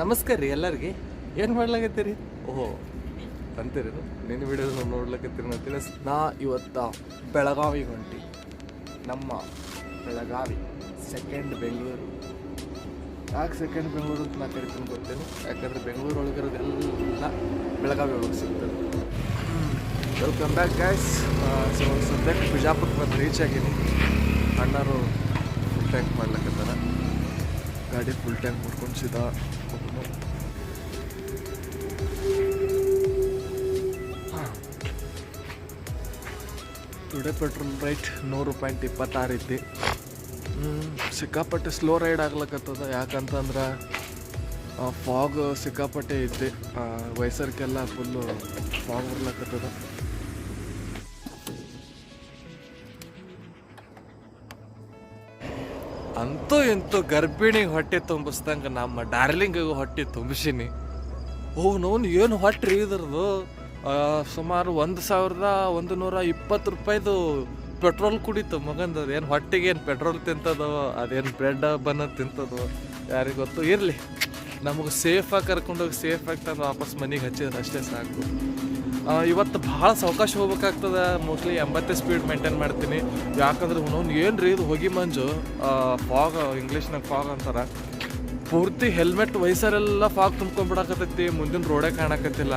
ನಮಸ್ಕಾರ ರೀ ಎಲ್ಲರಿಗೆ. ಏನು ಮಾಡ್ಲಾಕತ್ತೀರಿ? ಓಹೋ ಅಂತೀರಿ ನಿನ್ನ ವಿಡಿಯೋ ನೋಡ್ಲಕತ್ತೀರಿ ಅಂತೀರಿ. ನಾ ಇವತ್ತು ಬೆಳಗಾವಿಗೆ ಹೊಂಟಿ. ನಮ್ಮ ಬೆಳಗಾವಿ ಸೆಕೆಂಡ್ ಬೆಂಗಳೂರು. ಯಾಕೆ ಸೆಕೆಂಡ್ ಬೆಂಗಳೂರು ಅಂತ ನಾ ಕರಿತೀನಿ ಗೊತ್ತೇನು? ಯಾಕಂದರೆ ಬೆಂಗಳೂರು ಒಳಗಿರೋದೆಲ್ಲ ಬೆಳಗಾವಿ ಒಳಗೆ ಸಿಗ್ತದೆ. Welcome back guys. ಸೊ ಸದ್ಯಕ್ಕೆ ಬಿಜಾಪುರಕ್ಕೆ ಬಂದು ರೀಚ್ ಆಗೀನಿ. ಅಣ್ಣರು ಫುಲ್ ಟ್ಯಾಂಕ್ ಮಾಡ್ಲಕತ್ತಾರ. ಗಾಡಿ ಫುಲ್ ಟ್ಯಾಂಕ್ ಮಾಡ್ಕೊಂಡು ಸೀದಾ ಟುಡೇ ಪೆಟ್ರೋಲ್ ರೈಟ್ $100.26 ಐತಿ. ಸಿಕ್ಕಾಪಟ್ಟೆ ಸ್ಲೋ ರೈಡ್ ಆಗ್ಲಕತ್ತದ. ಯಾಕಂತಂದ್ರೆ ಫಾಗ್ ಸಿಕ್ಕಾಪಟ್ಟೆ ಐತಿ. ವಯಸ್ಸರ್ಕೆಲ್ಲ ಫುಲ್ಲು ಫಾಗ್ ಬರ್ಲಕತ್ತದ. ಅಂತೂ ಇಂತೂ ಗರ್ಭಿಣಿಗೆ ಹೊಟ್ಟೆ ತುಂಬಿಸ್ದಂಗೆ ನಮ್ಮ ಡಾರ್ಲಿಂಗಿಗೂ ಹೊಟ್ಟೆ ತುಂಬಿಸೀನಿ. ನೋನು ಏನು ಹೊಟ್ಟೆ ಇದ್ರದ್ದು ಸುಮಾರು $1,120 ಪೆಟ್ರೋಲ್ ಕುಡಿತು ಮಗಂದು. ಏನು ಹೊಟ್ಟೆಗೆ ಏನು ಪೆಟ್ರೋಲ್ ತಿಂತದೋ ಅದೇನು ಬ್ರೆಡ್ ಬನ್ನ ತಿಂತದೋ ಯಾರಿಗೆ ಗೊತ್ತು. ಇರಲಿ, ನಮಗೆ ಸೇಫಾಗಿ ಕರ್ಕೊಂಡೋಗಿ ಸೇಫಾಗಿ ತಂದು ವಾಪಸ್ ಮನೆಗೆ ಹಚ್ಚಿದ್ರೆ ಅಷ್ಟೇ ಸಾಕು. ಇವತ್ತು ಭಾಳ ಸಾವಕಾಶ ಹೋಗ್ಬೇಕಾಗ್ತದೆ. ಮೋಸ್ಟ್ಲಿ 80 ಸ್ಪೀಡ್ ಮೇಂಟೈನ್ ಮಾಡ್ತೀನಿ. ಯಾಕಂದ್ರೆ ಅವನು ಏನು ರೀ ಇದು ಹೊಗೆ ಮಂಜು, ಫಾಗ್, ಇಂಗ್ಲೀಷ್ನಾಗ ಫಾಗ್ ಅಂತಾರೆ. ಪೂರ್ತಿ ಹೆಲ್ಮೆಟ್ ವಯಸ್ಸರೆಲ್ಲ ಫಾಗ್ ತುಂಬ್ಕೊಂಡ್ಬಿಡಕತ್ತೈತಿ. ಮುಂದಿನ ರೋಡೇ ಕಾಣಕತ್ತಿಲ್ಲ.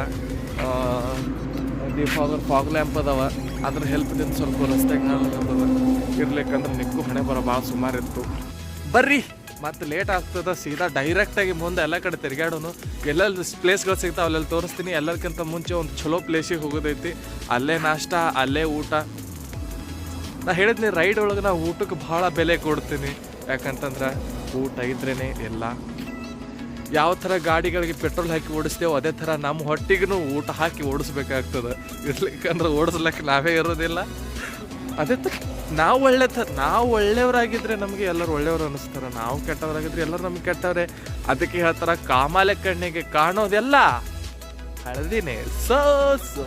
ಫಾಗ್ ಲ್ಯಾಂಪ್ ಅದಾವ, ಅದ್ರ ಹೆಲ್ಪ್ದಿಂದ ಸ್ವಲ್ಪ ರಸ್ತೆಗೆ ಕಾಣಕತ್ತದ. ಇರ್ಲಿಕ್ಕಂದ್ರೆ ನಿಕ್ಕು ಹಣೆ ಬರೋ ಭಾಳ ಸುಮಾರಿತ್ತು. ಬರ್ರಿ, ಮತ್ತು ಲೇಟ್ ಆಗ್ತದೆ. ಸೀದಾ ಡೈರೆಕ್ಟಾಗಿ ಮುಂದೆ ಎಲ್ಲ ಕಡೆ ತಿರುಗಾಡೋನು. ಎಲ್ಲೆಲ್ಲಿ ಪ್ಲೇಸ್ಗಳು ಸಿಗ್ತಾವೆ ಅಲ್ಲೆಲ್ಲಿ ತೋರಿಸ್ತೀನಿ. ಎಲ್ಲರಿಗಿಂತ ಮುಂಚೆ ಒಂದು ಚಲೋ ಪ್ಲೇಸಿಗೆ ಹೋಗೋದೈತಿ. ಅಲ್ಲೇ ನಾಷ್ಟ, ಅಲ್ಲೇ ಊಟ. ನಾ ಹೇಳಿದ್ನಿ ರೈಡ್ ಒಳಗೆ ನಾ ಊಟಕ್ಕೆ ಭಾಳ ಬೆಲೆ ಕೊಡ್ತೀನಿ. ಯಾಕಂತಂದ್ರೆ ಊಟ ಇದ್ರೇ ಎಲ್ಲ. ಯಾವ ಥರ ಗಾಡಿಗಳಿಗೆ ಪೆಟ್ರೋಲ್ ಹಾಕಿ ಓಡಿಸ್ತೇವೆ ಅದೇ ಥರ ನಮ್ಮ ಹೊಟ್ಟಿಗೂ ಊಟ ಹಾಕಿ ಓಡಿಸ್ಬೇಕಾಗ್ತದೆ. ಇರ್ಲಿಕ್ಕಂದ್ರೆ ಓಡಿಸ್ಲಿಕ್ಕೆ ನಾವೇ ಇರೋದಿಲ್ಲ. ಅದೇ ಥರ ನಾವು ಒಳ್ಳೆಯವರಾಗಿದ್ದರೆ ನಮಗೆ ಎಲ್ಲರೂ ಒಳ್ಳೆಯವರು ಅನ್ನಿಸ್ತಾರೆ. ನಾವು ಕೆಟ್ಟವರಾಗಿದ್ರೆ ಎಲ್ಲರೂ ನಮ್ಗೆ ಕೆಟ್ಟವ್ರೆ. ಅದಕ್ಕೆ ಹೇಳ್ತಾರೆ ಕಾಮಾಲೆ ಕಣ್ಣಿಗೆ ಕಾಣೋದೆಲ್ಲ ಹಳದಿನೇ. ಸೋಸು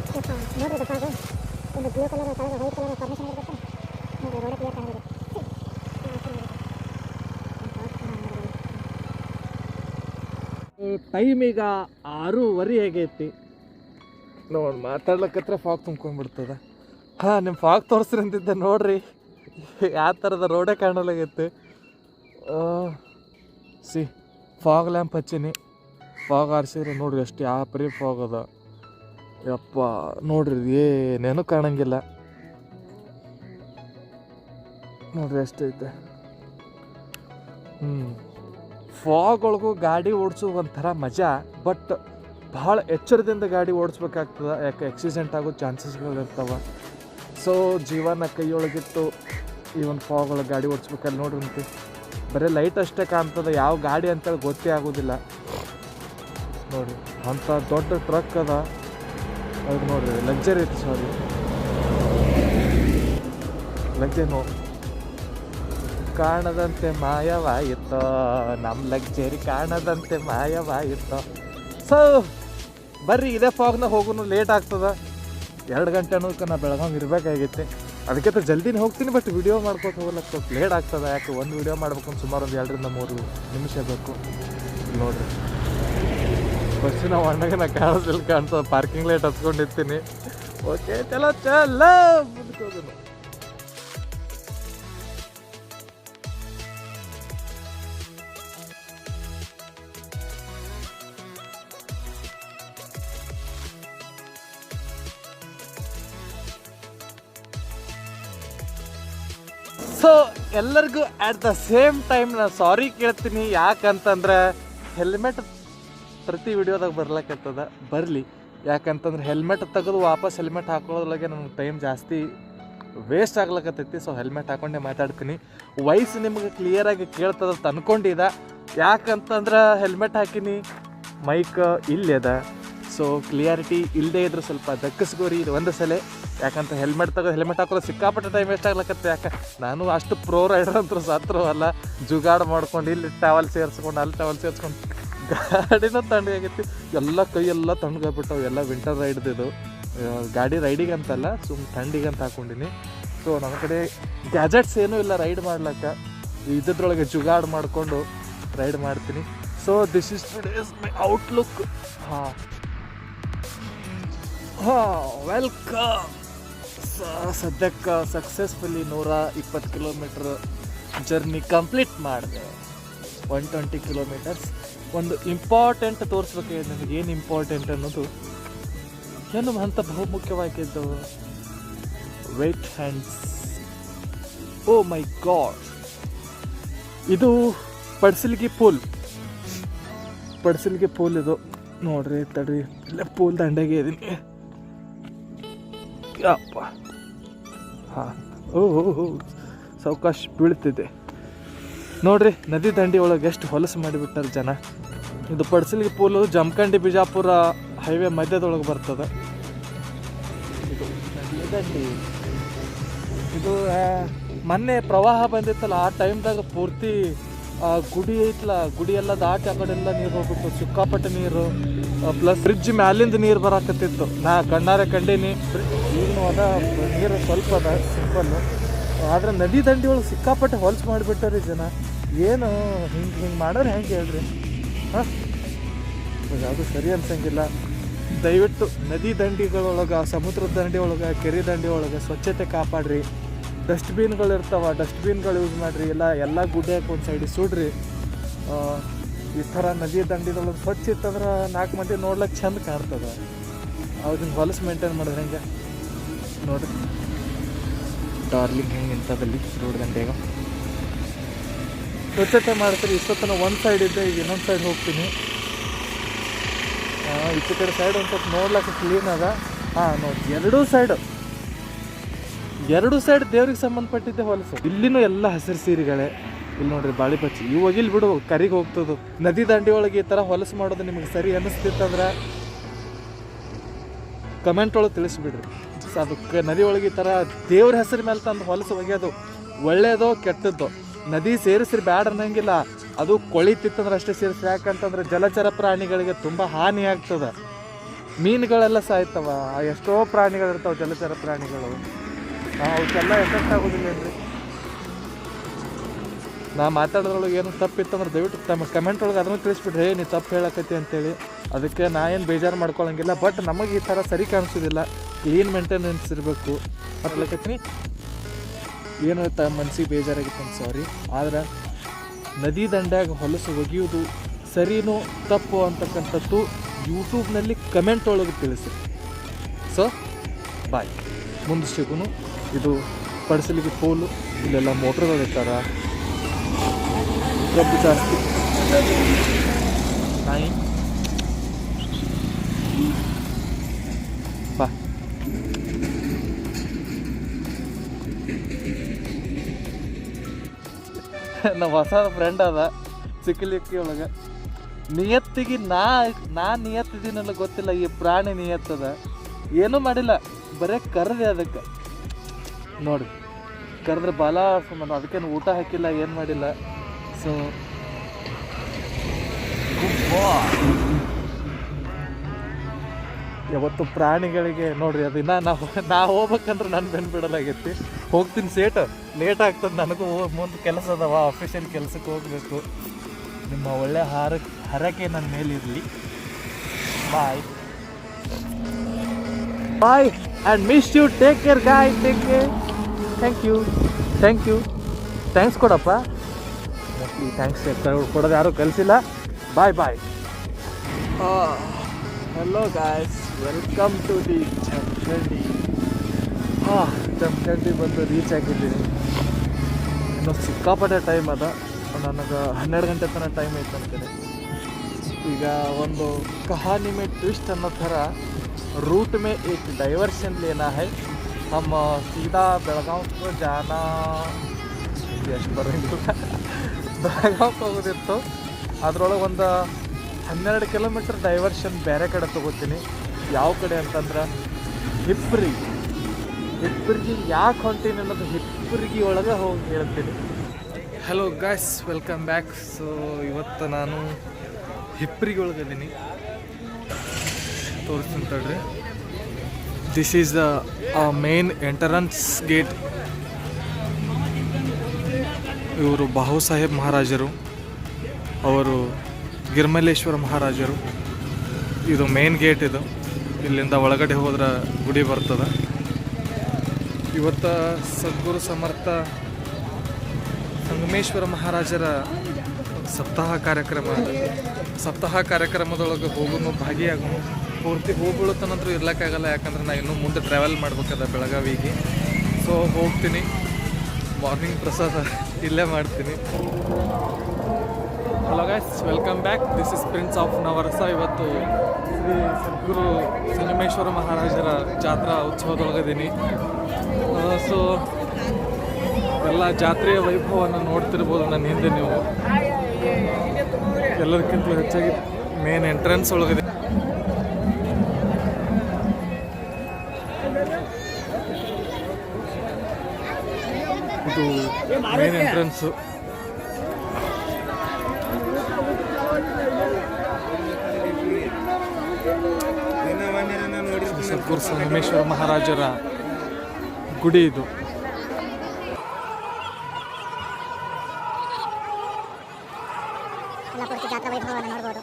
ಟೈಮ್ ಈಗ 6:30 ಆಗೈತಿ. ನೋಡಿ ಮಾತಾಡ್ಲಕ್ಕತ್ರ ಫಾಗ್ ತುಂಬ್ಕೊಂಡ್ಬಿಡ್ತದ. ನಿಮ್ಮ ಫಾಗ್ ತೋರಿಸ್ರಿ ಅಂತಿದ್ದೆ. ನೋಡ್ರಿ ಯಾವ ಥರದ ರೋಡೇ ಕಾಣಲಾಗೈತಿ. ಫಾಗ್ ಲ್ಯಾಂಪ್ ಹಚ್ಚೀನಿ. ಫಾಗ್ ಆರಿಸಿದ್ರೆ ನೋಡ್ರಿ ಎಷ್ಟು ಯಾಪ್ರಿ ಫಾಗ್ ಅದ. ಯಪ್ಪ ನೋಡ್ರಿ ಏನೇನು ಕಾಣಂಗಿಲ್ಲ. ನೋಡ್ರಿ ಎಷ್ಟೈತೆ. ಫಾಗ್ ಒಳಗೂ ಗಾಡಿ ಓಡಿಸೋ ಒಂಥರ ಮಜಾ. ಬಟ್ ಭಾಳ ಎಚ್ಚರದಿಂದ ಗಾಡಿ ಓಡಿಸ್ಬೇಕಾಗ್ತದೆ. ಯಾಕೆ ಆಕ್ಸಿಡೆಂಟ್ ಆಗೋ ಚಾನ್ಸಸ್ಗಳಿರ್ತಾವೆ. ಸೊ ಜೀವನ ಕೈಯೊಳಗಿತ್ತು ಈ ಒಂದು ಫಾಗ್ ಒಳಗೆ ಗಾಡಿ ಓಡಿಸ್ಬೇಕಲ್ಲಿ. ನೋಡ್ರಿ ಬರೀ ಲೈಟ್ ಅಷ್ಟೇ ಕಾಣ್ತದೆ, ಯಾವ ಗಾಡಿ ಅಂತೇಳಿ ಗೊತ್ತೇ ಆಗೋದಿಲ್ಲ. ನೋಡಿರಿ ಅಂಥ ದೊಡ್ಡ ಟ್ರಕ್ ಅದ. ಅದು ನೋಡ್ರಿ ಲಕ್ಸರಿ ಐತಿ. ಸಾರಿ ಲಕ್ಸರಿ ಕಾಣದಂತೆ ಮಾಯವಾಯಿತು, ನಮ್ಮ ಲಕ್ಸರಿ ಕಾಣದಂತೆ ಮಾಯವಾಯಿತು. ಸೊ ಬರ್ರಿ ಇದೇ ಫಾಗ್ನಾಗ ಹೋಗೋನು. ಲೇಟ್ ಆಗ್ತದೆ. 2 ಗಂಟೆ ಅನ್ನೋದಕ್ಕೆ ನಾ ಬೆಳಗಾವಿ ಇರಬೇಕಾಗೈತಿ. ಅದಕ್ಕಿಂತ ಜಲ್ದಿನೇ ಹೋಗ್ತೀನಿ. ಬಟ್ ವಿಡಿಯೋ ಮಾಡ್ಕೊತ ಹೋಗ್ಲಕ್ಕೆ ಸ್ವಲ್ಪ ಲೇಟ್ ಆಗ್ತದೆ. ಯಾಕೆ ಒಂದು ವಿಡಿಯೋ ಮಾಡ್ಬೇಕಂತ ಸುಮಾರು ಒಂದು 2 ರಿಂದ 3 ನಿಮಿಷ ಬೇಕು. ನೋಡಿರಿ ಫಸ್ಟ್ ನಾವು ಅಣ್ಣಗೆ ನಾ ಕಾಣಿಸ್ಲಿಲ್ಲ ಕಾಣ್ತದೆ. Parking light ಹಚ್ಕೊಂಡಿರ್ತೀನಿ. ಓಕೆ ಚಲೋ ಮುಂದಕ್ಕೆ ಹೋಗೋಣ. ಸೊ ಎಲ್ಲರಿಗೂ ಅಟ್ ದ ಸೇಮ್ ಟೈಮ್ ನಾನು ಸಾರಿ ಕೇಳ್ತೀನಿ. ಯಾಕಂತಂದ್ರೆ ಹೆಲ್ಮೆಟ್ ಪ್ರತಿ ವಿಡಿಯೋದಾಗ ಬರ್ಲಕ್ಕತ್ತದ. ಬರಲಿ, ಯಾಕಂತಂದ್ರೆ ಹೆಲ್ಮೆಟ್ ತೆಗೆದು ವಾಪಸ್ ಹೆಲ್ಮೆಟ್ ಹಾಕೊಳ್ಳೋದ್ರೊಳಗೆ ನನಗೆ ಟೈಮ್ ಜಾಸ್ತಿ ವೇಸ್ಟ್ ಆಗ್ಲಕತ್ತೈತಿ. ಸೊ ಹೆಲ್ಮೆಟ್ ಹಾಕೊಂಡೆ ಮಾತಾಡ್ತೀನಿ. ವಯಸ್ಸು ನಿಮಗೆ ಕ್ಲಿಯರಾಗಿ ಕೇಳ್ತದ ಅನ್ಕೊಂಡಿದ್ದ. ಯಾಕಂತಂದ್ರೆ ಹೆಲ್ಮೆಟ್ ಹಾಕಿನಿ, ಮೈಕ್ ಇಲ್ಲಿ ಅದ. ಸೊ ಕ್ಲಿಯಾರಿಟಿ ಇಲ್ಲದೆ ಇದ್ರೆ ಸ್ವಲ್ಪ ದಕ್ಕಿಸ್ಕೋರಿ ಇದು ಒಂದು ಸಲ. ಯಾಕಂತ ಹೆಲ್ಮೆಟ್ ಹಾಕೋದು ಸಿಕ್ಕಾಪಟ್ಟೆ ಟೈಮ್ ವೇಸ್ಟ್ ಆಗ್ಲಕತ್ತೆ. ಯಾಕೆ ನಾನು ಅಷ್ಟು ಪ್ರೋ ರೈಡರ್ ಅಂತೂ ಸತ್ರು ಅಲ್ಲ. ಜುಗಾಡು ಮಾಡ್ಕೊಂಡು ಇಲ್ಲಿ ಟವಲ್ ಸೇರಿಸ್ಕೊಂಡು ಅಲ್ಲಿ ಟವಲ್ ಸೇರಿಸ್ಕೊಂಡು ಗಾಡಿನೂ ತಣ್ಣಗಾಗೈತಿ. ಎಲ್ಲ ಕೈಯೆಲ್ಲ ತಣ್ಣಗಾಗ್ಬಿಟ್ಟವು. ಎಲ್ಲ ವಿಂಟರ್ ರೈಡ್ದಿದ್ದು ಗಾಡಿ ರೈಡಿಗೆ ಅಂತಲ್ಲ, ಥಂಡಿಗೆ ಅಂತ ಹಾಕೊಂಡಿನಿ. ಸೊ ನನ್ನ ಕಡೆ ಗ್ಯಾಜೆಟ್ಸ್ ಏನೂ ಇಲ್ಲ ರೈಡ್ ಮಾಡ್ಲಿಕ್ಕೆ. ಇದ್ರೊಳಗೆ ಜುಗಾಡು ಮಾಡಿಕೊಂಡು ರೈಡ್ ಮಾಡ್ತೀನಿ. So this is today's my outlook. Welcome. ಸದ್ಯಕ್ಕೆ ಸಕ್ಸಸ್ಫುಲಿ 120 ಕಿಲೋಮೀಟ್ರ್ ಜರ್ನಿ ಕಂಪ್ಲೀಟ್ ಮಾಡಿದೆ. 120 ಕಿಲೋಮೀಟರ್ಸ್. ಒಂದು ಇಂಪಾರ್ಟೆಂಟ್ ತೋರಿಸ್ಬೇಕಾಗಿದೆ ನಿಮಗೆ. ಏನು ಇಂಪಾರ್ಟೆಂಟ್ ಅನ್ನೋದು ಏನು ಅಂತ ಬಹುಮುಖ್ಯವಾಗಿದ್ದು ವೆಯ್ಟ್ ಹ್ಯಾಂಡ್ಸ್. ಓ ಮೈ ಗಾಡ್, ಇದು ಪಡ್ಸಲ್ಗಿ ಪೂಲ್ ಇದು ನೋಡ್ರಿ. ತಡ್ರಿ, ಇಲ್ಲೇ ಪೂಲ್ ದಂಡೆಗೆ ಇದೀನಿ. ಅಪ್ಪ ಓಹೋ ಸಾವಕಾಶ ಬೀಳ್ತಿದೆ ನೋಡ್ರಿ. ನದಿ ದಂಡಿ ಒಳಗೆ ಎಷ್ಟು ಹೊಲಸು ಮಾಡಿಬಿಟ್ಟಾರ ಜನ. ಇದು ಪಡ್ಸಲ್ಗಿ ಪೂಲು ಜಮಖಂಡಿ ಬಿಜಾಪುರ ಹೈವೇ ಮಧ್ಯದೊಳಗೆ ಬರ್ತದೆ. ಇದು ನದಿ ದಂಡಿ. ಇದು ಮೊನ್ನೆ ಪ್ರವಾಹ ಬಂದಿತ್ತಲ್ಲ, ಆ ಟೈಮ್ದಾಗ ಪೂರ್ತಿ ಗುಡಿ ಐತಲ್ಲ, ಗುಡಿ ಎಲ್ಲ ದಾಟಿ ಆ ಕಡೆ ಎಲ್ಲ ನೀರು ಹೋಗ್ಬಿಟ್ಟು ಸಿಕ್ಕಾಪಟ್ಟೆ ನೀರು. ಪ್ಲಸ್ ಫ್ರಿಡ್ಜ್ ಮ್ಯಾಲಿಂದ ನೀರು ಬರಾಕತ್ತಿತ್ತು. ನಾ ಕಣ್ಣಾರೆ ಕಂಡೀನಿ. ಈಗಿನ ಅದ ನೀರು ಸ್ವಲ್ಪ ಅದ ಸಿಂಪಲ್ಲು. ಆದರೆ ನದಿ ದಂಡಿ ಒಳಗೆ ಸಿಕ್ಕಾಪಟ್ಟೆ ಹೊಲ್ಸು ಮಾಡಿಬಿಟ್ಟಾರಿ ಜನ. ಏನು ಹಿಂಗೆ ಮಾಡೋರು ಹೆಂಗೆ ಹೇಳ್ರಿ? ಹಾಂ, ಯಾವುದು ಸರಿ ಅನ್ಸಂಗಿಲ್ಲ. ದಯವಿಟ್ಟು ನದಿ ದಂಡಿಗಳೊಳಗೆ, ಸಮುದ್ರದ ದಂಡಿ ಒಳಗೆ, ಕೆರೆ ದಂಡಿ ಒಳಗೆ ಸ್ವಚ್ಛತೆ ಕಾಪಾಡ್ರಿ. ಡಸ್ಟ್ಬಿನ್ಗಳು ಇರ್ತಾವೆ, ಡಸ್ಟ್ಬಿನ್ಗಳು ಯೂಸ್ ಮಾಡಿರಿ. ಎಲ್ಲ ಗುಡ್ಡೆಗೆ ಒಂದು ಸೈಡಿಗೆ ಸುಡ್ರಿ. ಈ ಥರ ನದಿ ದಂಡಿದೊಳಗೆ ಸ್ವಚ್ಛ ಇತ್ತಂದ್ರೆ 4 ಮಂದಿ ನೋಡ್ಲಿಕ್ಕೆ ಚಂದ ಕಾಣ್ತದೆ. ಅವ್ರನ್ನ ಹೊಲಸು ಮೇಂಟೈನ್ ಮಾಡಿದ್ರೆ ಹೆಂಗೆ ನೋಡಿರಿ. ಡಾರ್ಲಿಂಗ್ ಹೆಂಗೆ ಇಂಥದಲ್ಲಿ ರೋಡ್ ದಂಡೆಗ ಸ್ವಚ್ಛತೆ ಮಾಡ್ತೀರಿ. ಇಷ್ಟೊತ್ತನ ಒಂದು ಸೈಡ್ ಇದ್ದೆ, ಈಗ ಇನ್ನೊಂದು ಸೈಡ್ ಹೋಗ್ತೀನಿ. ಈಚೆ ಕಡೆ ಸೈಡ್ ಒಂದು ಸ್ವಲ್ಪ ನೋಡ್ಲಿಕ್ಕೆ ಕ್ಲೀನ್ ಅದ. ನೋಡಿ, ಎರಡು ಸೈಡ್ ದೇವ್ರಿಗೆ ಸಂಬಂಧಪಟ್ಟಿದ್ದೆ ಹೊಲಸು. ಇಲ್ಲಿನೂ ಎಲ್ಲ ಹಸಿರು ಸೀರೆಗಳೇ. ಇಲ್ಲಿ ನೋಡ್ರಿ ಬಾಳಿ ಪಚ್ಚಿ. ಇವಾಗ ಇಲ್ಲಿ ಬಿಡು, ಕರಿಗೆ ಹೋಗ್ತದೆ. ನದಿ ದಂಡಿ ಒಳಗೆ ಈ ಥರ ಹೊಲಸು ಮಾಡೋದು ನಿಮಗೆ ಸರಿ ಅನ್ನಿಸ್ತಿತ್ತಂದ್ರೆ ಕಮೆಂಟ್ ಒಳಗೆ ತಿಳಿಸ್ಬಿಡ್ರಿ. ಅದಕ್ಕೆ ನದಿ ಒಳಗೆ ಈ ಥರ ದೇವ್ರ ಹೆಸರು ಮೇಲೆ ತಂದು ಹೊಲಸು ಒಗೆಯೋದು ಒಳ್ಳೇದೋ ಕೆಟ್ಟದ್ದೋ ನದಿ ಸೇರಿಸ್ರಿ ಬ್ಯಾಡ ಅನ್ನಂಗಿಲ್ಲ. ಅದು ಕೊಳಿತಿತ್ತಂದ್ರೆ ಅಷ್ಟೇ ಸೇರಿಸ್ರಿ. ಯಾಕಂತಂದ್ರೆ ಜಲಚರ ಪ್ರಾಣಿಗಳಿಗೆ ತುಂಬ ಹಾನಿ ಆಗ್ತದೆ. ಮೀನುಗಳೆಲ್ಲ ಸಾಯ್ತವ. ಎಷ್ಟೋ ಪ್ರಾಣಿಗಳಿರ್ತಾವೆ, ಜಲಚರ ಪ್ರಾಣಿಗಳು. ಅವಕ್ಕೆಲ್ಲ ಎಫೆಕ್ಟ್ ಆಗೋದಿಲ್ಲ ಏನ್ರಿ? ನಾ ಮಾತಾಡೋದ್ರೊಳಗೆ ಏನು ತಪ್ಪಿತ್ತಂದ್ರೆ ದಯವಿಟ್ಟು ತಮ್ಮ ಕಮೆಂಟ್ ಒಳಗೆ ಅದನ್ನು ತಿಳಿಸ್ಬಿಟ್ರಿ, ನೀ ತಪ್ಪು ಹೇಳಕತ್ತಿ ಅಂತೇಳಿ. ಅದಕ್ಕೆ ನಾ ಏನು ಬೇಜಾರು ಮಾಡ್ಕೊಳಂಗಿಲ್ಲ. ಬಟ್ ನಮಗೆ ಈ ಥರ ಸರಿ ಕಾಣಿಸೋದಿಲ್ಲ. ಕ್ಲೀನ್ ಮೇಂಟೆನೆನ್ಸ್ ಇರಬೇಕು ಅನ್ಲಕತ್ತೀನಿ. ಏನು ಮನ್ಸಿಗೆ ಬೇಜಾರಾಗಿತ್ತು ಅಂತ ಸಾರಿ. ಆದ್ರೆ ನದಿ ದಂಡ್ಯಾಗ ಹೊಲಸು ಒಗೆಯೋದು ಸರಿನೋ ತಪ್ಪು ಅಂತಕ್ಕಂಥದ್ದು ಯೂಟ್ಯೂಬ್ನಲ್ಲಿ ಕಮೆಂಟ್ ಒಳಗೆ ತಿಳಿಸಿ. ಸೊ ಬಾಯ್, ಮುಂದೆ ಸಿಗುನು. ಇದು ಪಡ್ಸಲಿಗೆ ಪೋಲು. ಇಲ್ಲೆಲ್ಲ ಮೋಟ್ರ್ಗಳು ಇರ್ತಾರ. ಕಬ್ಬು ಜಾಸ್ತಿ. ನಾಯಿ ಬಾ. ನಮ್ಮ ಹೊಸ ಫ್ರೆಂಡ್ ಅದ ಚಿಕ್ಕಲಿಕ್ಕಿ ಒಳಗೆ. ನಿಯತ್ತಿಗೆ ನಾ ನಿಯತ್ತಿದ್ದೀನಲ್ಲ ಗೊತ್ತಿಲ್ಲ. ಈ ಪ್ರಾಣಿ ನಿಯತ್ತದ, ಏನೂ ಮಾಡಿಲ್ಲ, ಬರೀ ಕರೆದೆ. ಅದಕ್ಕೆ ನೋಡಿ, ಕರೆದ್ರೆ ಬಾಲ ಸಂಬಂಧ. ಅದಕ್ಕೇನು ಊಟ ಹಾಕಿಲ್ಲ, ಏನು ಮಾಡಿಲ್ಲ. ಸೊ ಯಾವತ್ತು ಪ್ರಾಣಿಗಳಿಗೆ ನೋಡ್ರಿ, ಅದು ನಾ ಹೋಗ್ಬೇಕಂದ್ರೆ ನನ್ನ ಬೆನ್ನು ಬಿಡಲಾಗೈತಿ. ಹೋಗ್ತೀನಿ, ಲೇಟ್ ಆಗ್ತದೆ ನನಗೂ. ಮುಂದೆ ಕೆಲಸ ಅದಾವ, ಆಫೀಷಿಯಲ್ ಕೆಲಸಕ್ಕೆ ಹೋಗಬೇಕು. ನಿಮ್ಮ ಒಳ್ಳೆ ಹರಕೆ ನನ್ನ ಮೇಲಿರಲಿ. Bye bye and miss you. Take care guy, take care. Thank you. Thanks ಕೊಡಪ್ಪ. ಥ್ಯಾಂಕ್ಸ್ ಕೊಡೋದು ಯಾರೂ ಕಲಿಸಿಲ್ಲ. Bye. Hello guys, welcome to the Jamakhandi. Jamakhandi ಬಂದು ರೀಚ್ ಆಗಿದ್ದೀನಿ. ಇನ್ನೂ ಸಿಕ್ಕಾಪಟ್ಟೆ ಟೈಮ್ ಅದ. ನನಗೆ 12 ಗಂಟೆ ತನಕ ಟೈಮ್ ಐತೆ ಅಂತೀನಿ. ಈಗ ಒಂದು ಕಹಾನಿ ಮೇ ಟ್ವಿಸ್ಟ್ ಅನ್ನೋ ಥರ रूट में एक डाइवर्शन लेना है. हम सीधा बेळगाव को जाना. ಎಷ್ಟು ಬರೋಂಗಿಲ್ಲ. ಬೆಳಗಾವ್ಗೆ ಹೋಗೋದಿತ್ತು. ಅದರೊಳಗೆ ಒಂದು 12 ಕಿಲೋಮೀಟ್ರ್ ಡೈವರ್ಷನ್ ಬೇರೆ ಕಡೆ ತೊಗೋತೀನಿ. ಯಾವ ಕಡೆ ಅಂತಂದ್ರೆ ಹಿಪ್ಪರಿಗೆ. ಯಾಕೆ ಹೊಂಟೀನಿ ಅನ್ನೋದು ಹಿಪ್ಪರಿಗೆ ಒಳಗೆ ಹೋಗಿ ಹೇಳ್ತೀನಿ. Hello guys, welcome back. So ಇವತ್ತು ನಾನು ಹಿಪ್ಪರಿಗೆ ಒಳಗಿದ್ದೀನಿ. ತೋರಿಸ್ತೀನಿ ತಡ್ರಿ. This is the main entrance gate. ಇವರು ಬಾಹು ಸಾಹೇಬ್ ಮಹಾರಾಜರು. ಅವರು ಗಿರ್ಮಲೇಶ್ವರ ಮಹಾರಾಜರು. ಇದು ಮೇನ್ ಗೇಟ್. ಇದು ಇಲ್ಲಿಂದ ಒಳಗಡೆ ಹೋದ್ರೆ ಗುಡಿ ಬರ್ತದೆ. ಇವತ್ತು ಸದ್ಗುರು ಸಮರ್ಥ ಸಂಗಮೇಶ್ವರ ಮಹಾರಾಜರ ಸಪ್ತಾಹ ಕಾರ್ಯಕ್ರಮ. ಸಪ್ತಾಹ ಕಾರ್ಯಕ್ರಮದೊಳಗೆ ಹೋಗೋನು ಭಾಗಿಯಾಗೋನು. ಪೂರ್ತಿ ಹೋಗ್ಬಿಡುತ್ತಾನಂತರೂ ಇರ್ಲಿಕ್ಕಾಗಲ್ಲ, ಯಾಕಂದ್ರೆ ನಾನು ಇನ್ನೂ ಮುಂದೆ ಟ್ರಾವೆಲ್ ಮಾಡ್ಬೇಕದ ಬೆಳಗಾವಿಗೆ. ಸೊ ಹೋಗ್ತೀನಿ. ಮಾರ್ನಿಂಗ್ ಪ್ರಸಾದ ಇಲ್ಲೇ ಮಾಡ್ತೀನಿ. Hello guys, welcome back. This is prince of Navarasa. ಇವತ್ತು ಶ್ರೀ ಸದ್ಗುರು ಸಂಗಮೇಶ್ವರ ಮಹಾರಾಜರ ಜಾತ್ರಾ ಉತ್ಸವದೊಳಗಿದ್ದೀನಿ. ಸೊ ಎಲ್ಲ ಜಾತ್ರೆಯ ವೈಭವವನ್ನು ನೋಡ್ತಿರ್ಬೋದು ನನ್ನ ಹಿಂದೆ ನೀವು. ಎಲ್ಲದಕ್ಕಿಂತ ಹೆಚ್ಚಾಗಿ ಮೇನ್ ಎಂಟ್ರೆನ್ಸ್ ಒಳಗಿದೆ. ಇದು ಮೇನ್ ಎಂಟ್ರೆನ್ಸು. ಸದ್ಗುರು ಸಂಗಮೇಶ್ವರ ಮಹಾರಾಜರ ಗುಡಿ ಇದು. ಜಾತ್ರಾ ವೈಭವವನ್ನು ನೋಡ್ಬೋದು.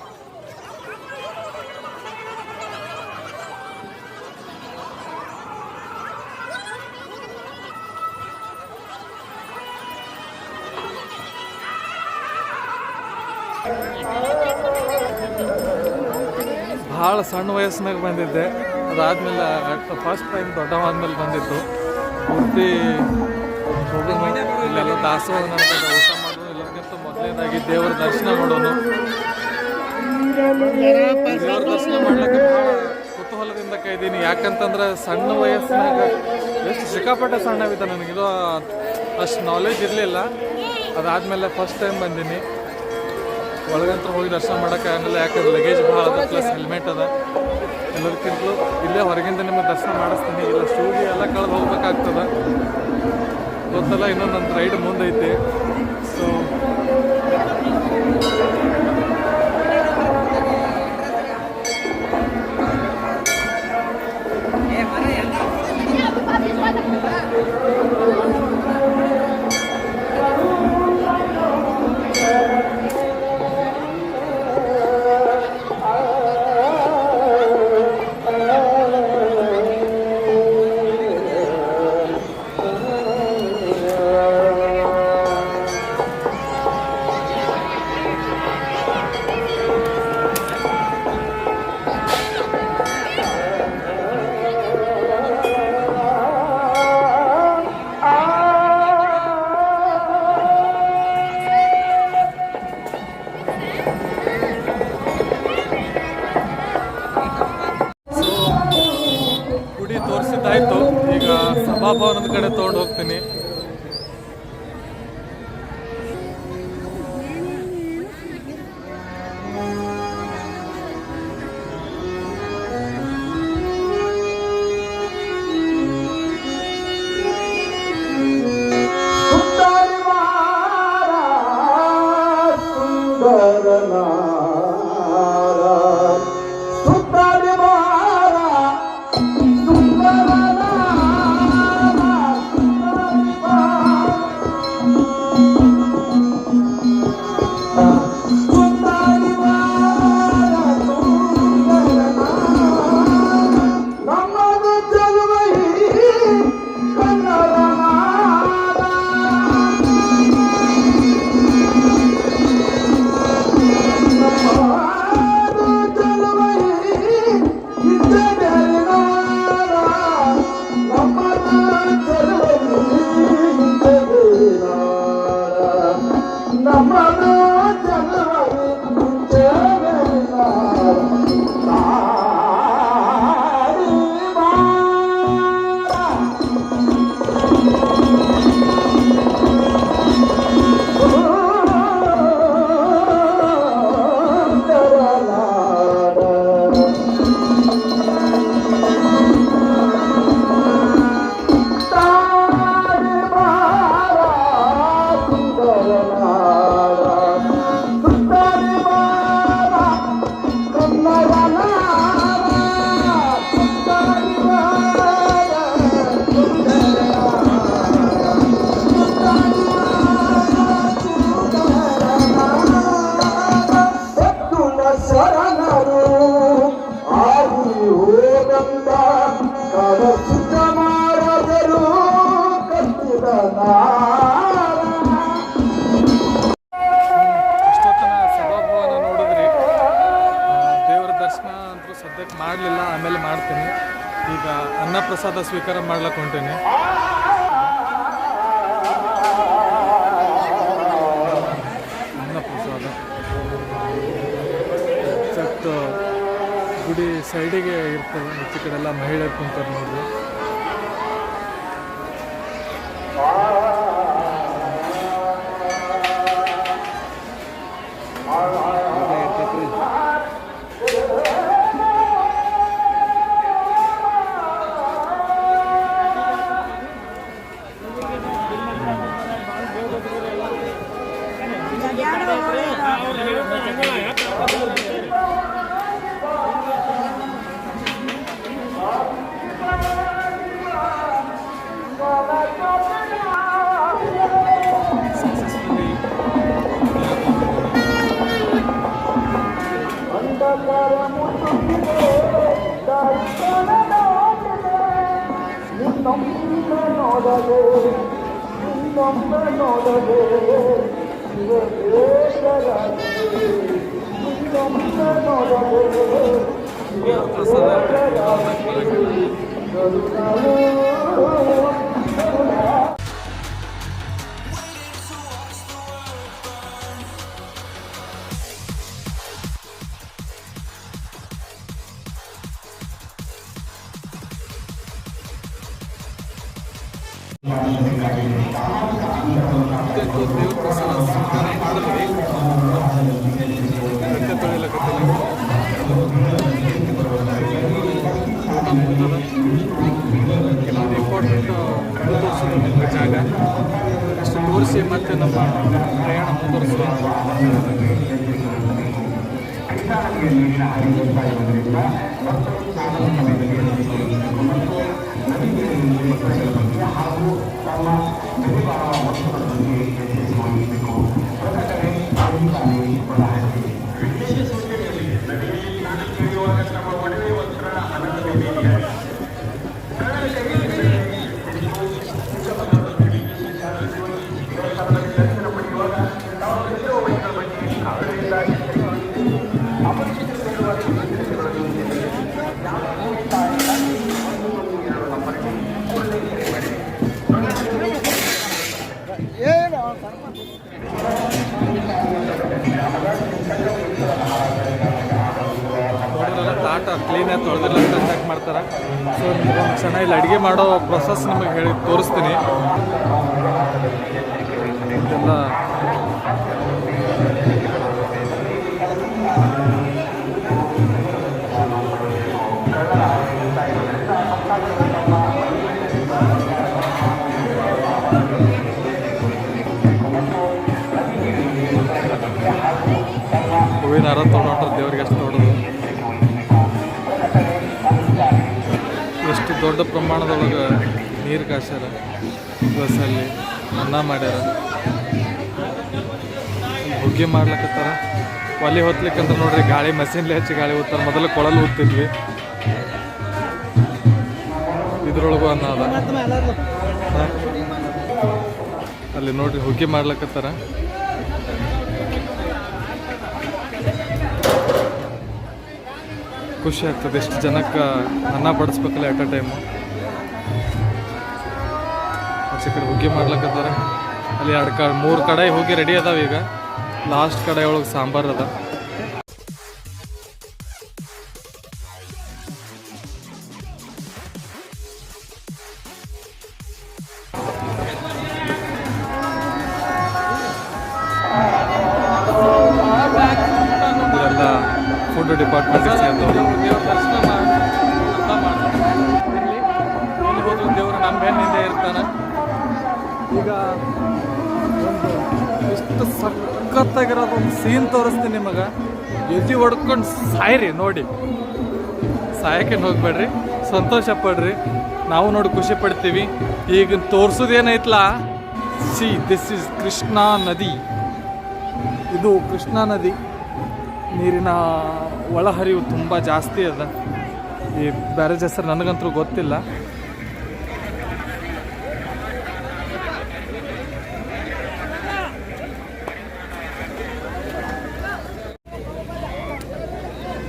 ಭಾಳ ಸಣ್ಣ ವಯಸ್ಸಿನಾಗ ಬಂದಿದ್ದೆ. ಅದಾದಮೇಲೆ ಫಸ್ಟ್ ಟೈಮ್ ದೊಡ್ಡವಾದ್ಮೇಲೆ ಬಂದಿತ್ತು. ಪೂರ್ತಿ ಇಲ್ಲೆಲ್ಲ ದಾಸೋಹ ನನಗೆ ಊಟ ಮಾಡೋನು, ಎಲ್ಲರಿಗಿಂತ ಮೊದಲನೇದಾಗಿ ದೇವರ ದರ್ಶನ ಮಾಡೋನು. ದೇವರ ದರ್ಶನ ಮಾಡ್ಲಿಕ್ಕೆ ಭಾಳ ಕುತೂಹಲದಿಂದ ಕಾಯ್ದೀನಿ. ಯಾಕಂತಂದ್ರೆ ಸಣ್ಣ ವಯಸ್ಸಿನಾಗ ಎಷ್ಟು ಸಿಕ್ಕಾಪಟ್ಟೆ ಸಣ್ಣವಿದ್ದ, ನನಗಿದು ಅಷ್ಟು ನಾಲೆಜ್ ಇರಲಿಲ್ಲ. ಅದಾದಮೇಲೆ ಫಸ್ಟ್ ಟೈಮ್ ಬಂದೀನಿ. ಒಳಗಂತ ಹೋಗಿ ದರ್ಶನ ಮಾಡೋಕ್ಕಾಗಲ್ಲ, ಯಾಕಂದ್ರೆ ಲಗೇಜ್ ಭಾಳ ಅದ, ಪ್ಲಸ್ ಹೆಲ್ಮೆಟ್ ಅದ. ಎಲ್ಲದಕ್ಕಿಂತಲೂ ಇಲ್ಲೇ ಹೊರಗಿಂದ ನಿಮಗೆ ದರ್ಶನ ಮಾಡಿಸ್ತೀನಿ. ಇಲ್ಲ ಶೂಗೆ ಎಲ್ಲ ಕಳೆದು ಹೋಗ್ಬೇಕಾಗ್ತದೆ, ಗೊತ್ತಲ್ಲ. ಇನ್ನೊಂದು ನನ್ನ ರೈಡ್ ಮುಂದೈತಿ. ಸೊ ತೋರಿಸಿದ್ದಾಯ್ತು. ಈಗ ಸಭಾಭವನದ ಕಡೆ ತೊಗೊಂಡು ಹೋಗ್ತೀನಿ. ಪ್ರಸಾದ ಸ್ವೀಕಾರ ಮಾಡ್ಲಿಕ್ಕೆ ಹೊಂಟೀನಿ. ಅನ್ನ ಪ್ರಸಾದ ಎಕ್ಸಾಕ್ಟ್ ಗುಡಿ ಸೈಡಿಗೆ ಇರ್ತದೆ. ಹೆಚ್ಚು ಕಡೆ ಎಲ್ಲ ಮಹಿಳೆಯರು ಕುಂತಾರೆ ನೋಡ್ರಿ. ದೇವ್ರ ಪ್ರಸಾದ ಸ್ವೀಕಾರ ಮಾಡಿದ್ವಿ. ರೊಕ್ಕ ತೊಳಿಲಕತ್ತೀನಿ. ಕೆಲವೊಂದು ಇಂಪಾರ್ಟೆಂಟ್ ತೋರಿಸೋದು ಜಾಗ ಅಷ್ಟು ತೋರಿಸಿ ಮತ್ತೆ ನಮ್ಮ ಪ್ರಯಾಣ ಮುಂದುವರಿಸುವ. ನೋಡಿದ್ರಲ್ಲ ತಾಟ ಕ್ಲೀನಾಗಿ ತೊಳೆದಿಲ್ಲ ಅಂತ ಚೆಕ್ ಮಾಡ್ತಾರೆ. ಸೊ ಒಂದು ಕ್ಷಣ ಇಲ್ಲಿ ಅಡುಗೆ ಮಾಡೋ ಪ್ರೊಸೆಸ್ ನಿಮಗೆ ಹೇಳಿ ತೋರಿಸ್ತೀನಿ. ಇದೆಲ್ಲ ಹೂವಿನ ಹಾರ ತೊಗೊಂಡ್ರೆ ದೇವ್ರಿಗೆ ಎಷ್ಟು ನೋಡೋದು, ಎಷ್ಟು ದೊಡ್ಡ ಪ್ರಮಾಣದೊಳಗೆ ನೀರು ಕಾಸ್ಯಾರ, ಬಸ್ಸಲ್ಲಿ ಅನ್ನ ಮಾಡ್ಯಾರ, ಹುಗ್ಗಿ ಮಾಡ್ಲಿಕ್ಕತ್ತಾರ. ಒಲೆ ಹೊತ್ಲಿಕ್ಕಂದ್ರೆ ನೋಡ್ರಿ ಗಾಳಿ ಮಷೀನ್ಲಿ ಹಚ್ಚಿ ಗಾಳಿ ಊದ್ತಾರೆ. ಮೊದಲು ಕೊಳಲು ಊದ್ತಿದ್ವಿ, ಇದ್ರೊಳಗೂ ಅನ್ನ ಅದ. ಅಲ್ಲಿ ನೋಡ್ರಿ ಹುಗ್ಗಿ ಮಾಡ್ಲಿಕ್ಕತ್ತಾರ. ಖುಷಿ ಆಗ್ತದೆ ಎಷ್ಟು ಜನಕ್ಕೆ ಅನ್ನ ಬಡಿಸ್ಬೇಕಲ್ಲ ಎಟ್ ಅ ಟೈಮು. ಆಚೆ ಕಡೆ ಹುಗ್ಗಿ ಮಾಡ್ಲಿಕ್ಕತ್ತಾರೆ. ಅಲ್ಲಿ 2-3 ಕಡಾಯಿ ಹೋಗಿ ರೆಡಿ ಅದಾವ. ಈಗ ಲಾಸ್ಟ್ ಕಡಾಯಿ ಒಳಗೆ ಸಾಂಬಾರು ಅದ. ಇದೆಲ್ಲ ಫುಡ್ ಡಿಪಾರ್ಟ್ಮೆಂಟ್ ದೇವರು ನಮ್ಮ ಬೆನ್ನಿಂದ ಇರ್ತಾನೆ. ಈಗ ಒಂದು ಎಷ್ಟು ಸಖತ್ತಾಗಿರೋದು ಒಂದು ಸೀನ್ ತೋರಿಸ್ತೀನಿ ನಿಮಗೆ. ಎದ್ದು ಹೊಡ್ಕೊಂಡು ಸಾಯ್ರಿ ನೋಡಿ, ಸಾಯಕ್ಕೆ ಹೋಗ್ಬೇಡ್ರಿ, ಸಂತೋಷ ಪಡ್ರಿ. ನಾವು ನೋಡಿ ಖುಷಿ ಪಡ್ತೀವಿ. ಈಗ ತೋರಿಸೋದೇನೈತ್ಲ, ದಿಸ್ ಇಸ್ ಕೃಷ್ಣಾ ನದಿ. ಇದು ಕೃಷ್ಣಾ ನದಿ. ನೀರಿನ ಒಳಹರಿವು ತುಂಬ ಜಾಸ್ತಿ ಅದ. ಈ ಬ್ಯಾರೇಜ್ ಹೆಸರು ನನಗಂತೂ ಗೊತ್ತಿಲ್ಲ.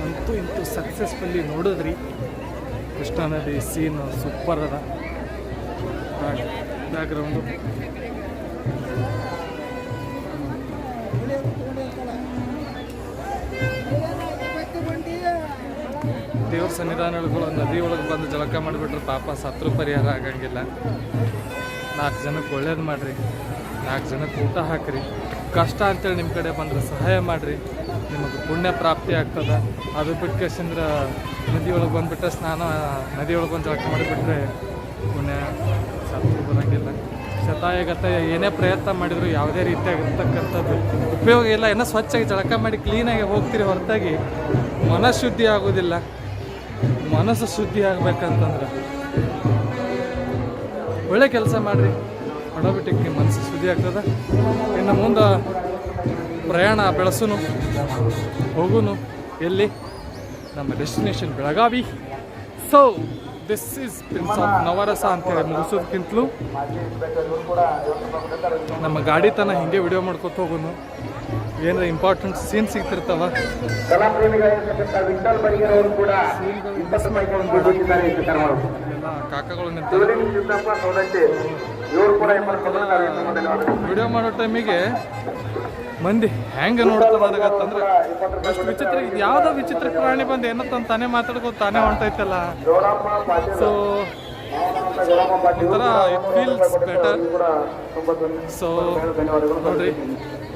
ಅಂತೂ ಇಂತೂ ಸಕ್ಸಸ್ಫುಲ್ಲಿ ನೋಡಿದ್ರಿ. ಕೃಷ್ಣಾ ನದಿ ಸೀನು ಸೂಪರ್ ಅದ. ಬ್ಯಾಕ್ಗ್ರೌಂಡು ದೇವ್ರ ಸನ್ನಿಧಾನಗಳು ನದಿ ಒಳಗೆ ಬಂದು ಜಳಕ ಮಾಡಿಬಿಟ್ರೆ ಪಾಪ ಸತ್ರು ಪರಿಹಾರ ಆಗಂಗಿಲ್ಲ. 4 ಜನಕ್ಕೆ ಒಳ್ಳೇದು ಮಾಡಿರಿ, 4 ಜನಕ್ಕೆ ಊಟ ಹಾಕಿರಿ. ಕಷ್ಟ ಅಂತೇಳಿ ನಿಮ್ಮ ಕಡೆ ಬಂದರೆ ಸಹಾಯ ಮಾಡಿರಿ, ನಿಮಗೆ ಪುಣ್ಯ ಪ್ರಾಪ್ತಿ ಆಗ್ತದೆ. ಅದು ಬಿಟ್ಕೇಸಂದ್ರೆ ನದಿ ಒಳಗೆ ಬಂದುಬಿಟ್ರೆ ನದಿ ಒಳಗೆ ಬಂದು ಜಳಕ ಮಾಡಿಬಿಟ್ರೆ ಪುಣ್ಯ ಸತ್ರು ಬರೋಂಗಿಲ್ಲ. ಶತಾಯಗತಾಯ ಏನೇ ಪ್ರಯತ್ನ ಮಾಡಿದ್ರು ಯಾವುದೇ ರೀತಿಯಾಗಿರ್ತಕ್ಕಂಥದ್ದು ಉಪಯೋಗ ಇಲ್ಲ. ಏನೋ ಸ್ವಚ್ಛಾಗಿ ಜಳಕ ಮಾಡಿ ಕ್ಲೀನಾಗಿ ಹೋಗ್ತೀರಿ ಹೊರತಾಗಿ ಮನಃಶುದ್ಧಿ ಆಗೋದಿಲ್ಲ. ಮನಸ್ಸು ಶುದ್ಧಿ ಆಗ್ಬೇಕಂತಂದ್ರೆ ಒಳ್ಳೆ ಕೆಲಸ ಮಾಡಿರಿ, ಆಟೋಮೆಟಿಕ್ ಮನಸ್ಸು ಶುದ್ಧಿ ಆಗ್ತದೆ. ಇನ್ನು ಮುಂದೆ ಪ್ರಯಾಣ ಬೆಳೆಸೋನು ಹೋಗುನು ಎಲ್ಲಿ ನಮ್ಮ destination Belagavi. So this is prince of Navarasa ಅಂತೇಳಿ ಮುಗಿಸೋದಕ್ಕಿಂತಲೂ ನಮ್ಮ ಗಾಡಿ ತನ ಹಿಂಗೆ ವಿಡಿಯೋ ಮಾಡ್ಕೊತ ಹೋಗೋನು. ಏನಾರ ಇಂಪಾರ್ಟೆಂಟ್ ಸೀನ್ ಸಿಗ್ತಿರ್ತಾವ, ಕಾಕಗಳು ನಿಂತಾರೆ ವಿಡಿಯೋ ಮಾಡೋ ಟೈಮಿಗೆ ಮಂದಿ ಹೆಂಗೆ ನೋಡ್ತಾರಂದ್ರೆ ಅಷ್ಟು ವಿಚಿತ್ರ. ಇದು ಯಾವುದೋ ವಿಚಿತ್ರ ಪ್ರಾಣಿ ಬಂದು ಏನಂತ ತಾನೇ ಮಾತಾಡ್ಕೋತ ತಾನೇ ಹೊಂಟೈತಲ್ಲ. ಸೊ ಒಂಥರ ಇಟ್ ಫೀಲ್ಸ್ ಬೆಟರ್. ಸೊ ನೋಡ್ರಿ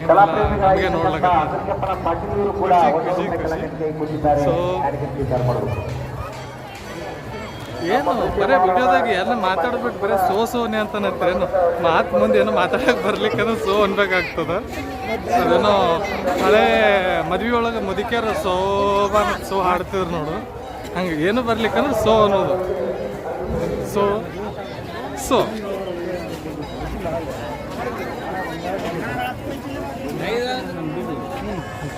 ನಮಗೆ ನೋಡ್ಲಕ್ಕ ಸೊ ಏನು ಬರೀ ವಿಡಿಯೋದಾಗ ಎಲ್ಲ ಮಾತಾಡ್ಬಿಟ್ಟು ಬರೀ ಸೋನೆ ಅಂತ ಅಂತೀರೇನು. ಮುಂದೆ ಏನೋ ಮಾತಾಡಕ್ಕೆ ಬರ್ಲಿಕ್ಕಂದ್ರೆ ಅನ್ಬೇಕಾಗ್ತದ. ಅದೇನೋ ಹಳೆ ಮದ್ವೆ ಒಳಗೆ ಮುದುಕಿಯರು ಸೋ ಹಾಡ್ತಿದ್ರು ನೋಡು, ಹಂಗೆ ಏನು ಬರ್ಲಿಕ್ಕಂದ್ರೆ ಅನ್ನೋದು. ಸೊ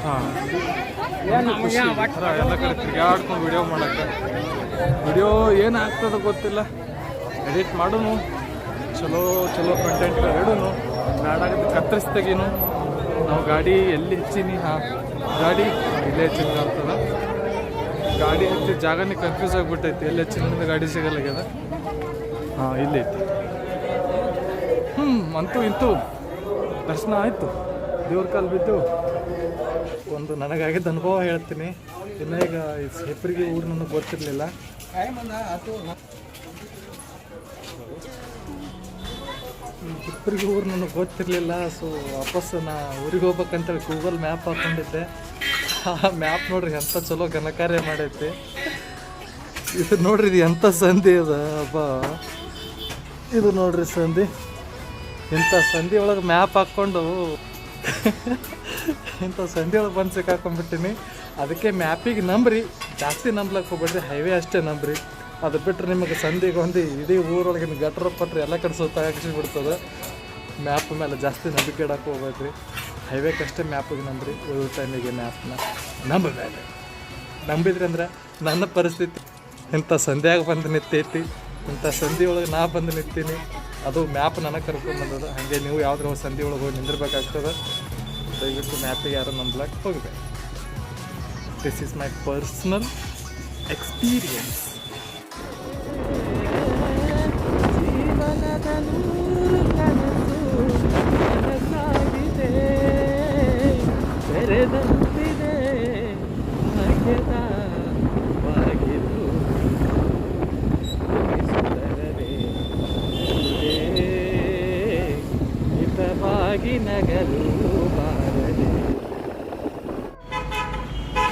ಹಾಂ ಎಲ್ಲ ಕಡೆ ತಿರುಗಾಡ್ಕೊಂಡು ವಿಡಿಯೋ ಮಾಡಕ್ಕೆ. ವಿಡಿಯೋ ಏನಾಗ್ತದೆ ಗೊತ್ತಿಲ್ಲ, ಎಡಿಟ್ ಮಾಡೋನು, ಚಲೋ ಕಂಟೆಂಟ್ ಇಡೋನು, ನಾಡಾಗದು ಕತ್ತರಿಸಿ ತೆಗೀನು. ನಾವು ಗಾಡಿ ಎಲ್ಲಿ ಹೆಚ್ಚೀನಿ, ಗಾಡಿ ಇಲ್ಲೇ ಹೆಚ್ಚಿನ ಆಗ್ತದೆ. ಗಾಡಿ ಹಚ್ಚಿ ಜಾಗನೇ ಕನ್ಫ್ಯೂಸ್ ಆಗಿಬಿಟ್ಟೈತಿ, ಎಲ್ಲಿ ಹೆಚ್ಚಿನಿಂದ ಗಾಡಿ ಸಿಗಲ್ಲಾಗ್ಯದ. ಇಲ್ಲಿ ಐತಿ. ಅಂತೂ ಇಂತೂ ದರ್ಶನ ಆಯಿತು, ದೇವ್ರ ಕಾಲು ಬಿದ್ದು. ಒಂದು ನನಗಾಗಿದ್ದ ಅನುಭವ ಹೇಳ್ತೀನಿ. ಇನ್ನು ಈಗ ಹೆಪ್ಪರಿಗೆ ಊರು ನನಗೆ ಗೊತ್ತಿರಲಿಲ್ಲ. ಹೆಪ್ಪರಿಗೆ ಊರು ನನಗೆ ಗೊತ್ತಿರಲಿಲ್ಲ. ಸೊ ವಾಪಸ್ ನಾ ಊರಿಗೆ ಹೋಗ್ಬೇಕಂತೇಳಿ ಗೂಗಲ್ ಮ್ಯಾಪ್ ಹಾಕ್ಕೊಂಡಿದ್ದೆ. ಆ ಮ್ಯಾಪ್ ನೋಡ್ರಿ ಎಂಥ ಚಲೋ ಘನಕಾರ್ಯ ಮಾಡೈತಿ. ಇದು ನೋಡ್ರಿ, ಇದು ಎಂಥ ಸಂಧಿ ಅದ ಹಬ್ಬ. ಇದು ನೋಡ್ರಿ ಸಂಧಿ, ಇಂಥ ಸಂಧಿ ಒಳಗೆ ಮ್ಯಾಪ್ ಹಾಕ್ಕೊಂಡು ಇಂಥ ಸಂಧಿ ಒಳಗೆ ಬಂದು ಸಿಕ್ಕಾಕೊಂಡ್ಬಿಟ್ಟಿನಿ. ಅದಕ್ಕೆ ಮ್ಯಾಪಿಗೆ ನಂಬ್ರಿ, ಜಾಸ್ತಿ ನಂಬ್ಲಕ್ಕೆ ಹೋಗ್ಬೇಡ್ರಿ, ಹೈವೇ ಅಷ್ಟೇ ನಂಬ್ರಿ. ಅದು ಬಿಟ್ಟರೆ ನಿಮಗೆ ಸಂಧಿಗೆ ಹೊಂದಿ ಇಡೀ ಊರೊಳಗಿನ ಗಟ್ರ ಪಟ್ರೆ ಎಲ್ಲ ಕಡೆ ಸುತ್ತಾಕಿಸ್ಬಿಡ್ತದೆ. ಮ್ಯಾಪ್ ಮೇಲೆ ಜಾಸ್ತಿ ನಂಬಿಕೆ ಇಡಕ್ಕೆ ಹೋಗ್ಬೇಡ್ರಿ, ಹೈವೇಕಷ್ಟೇ ಮ್ಯಾಪಿಗೆ ನಂಬ್ರಿ. ಉಳಿದ ಟೈಮಿಗೆ ಮ್ಯಾಪ್ನ ನಂಬಬೇಡ್ರಿ. ನಂಬಿದ್ರಿ ಅಂದ್ರೆ ನನ್ನ ಪರಿಸ್ಥಿತಿ ಇಂಥ ಸಂಧಿಯಾಗಿ ಬಂದು ನಿಂತೈತಿ. ಇಂಥ ಸಂಧಿ ಒಳಗೆ ನಾ ಬಂದು ನಿಂತೀನಿ, ಅದು ಮ್ಯಾಪ್ ನನಗೆ ಕರ್ಕೊಂಡು ಬಂದದ. ಹಾಗೆ ನೀವು ಯಾವುದ್ರ ಸಂಧಿ ಒಳಗೆ ಹೋಗಿ ನಿಂದಿರ್ಬೇಕಾಗ್ತದೆ. ದಯವಿಟ್ಟು ಮ್ಯಾಪಿಗೆ ಯಾರು ನಂಬ್ಲಕ್ಕೆ ಹೋಗ್ಬೇಕು. This is my personal experience.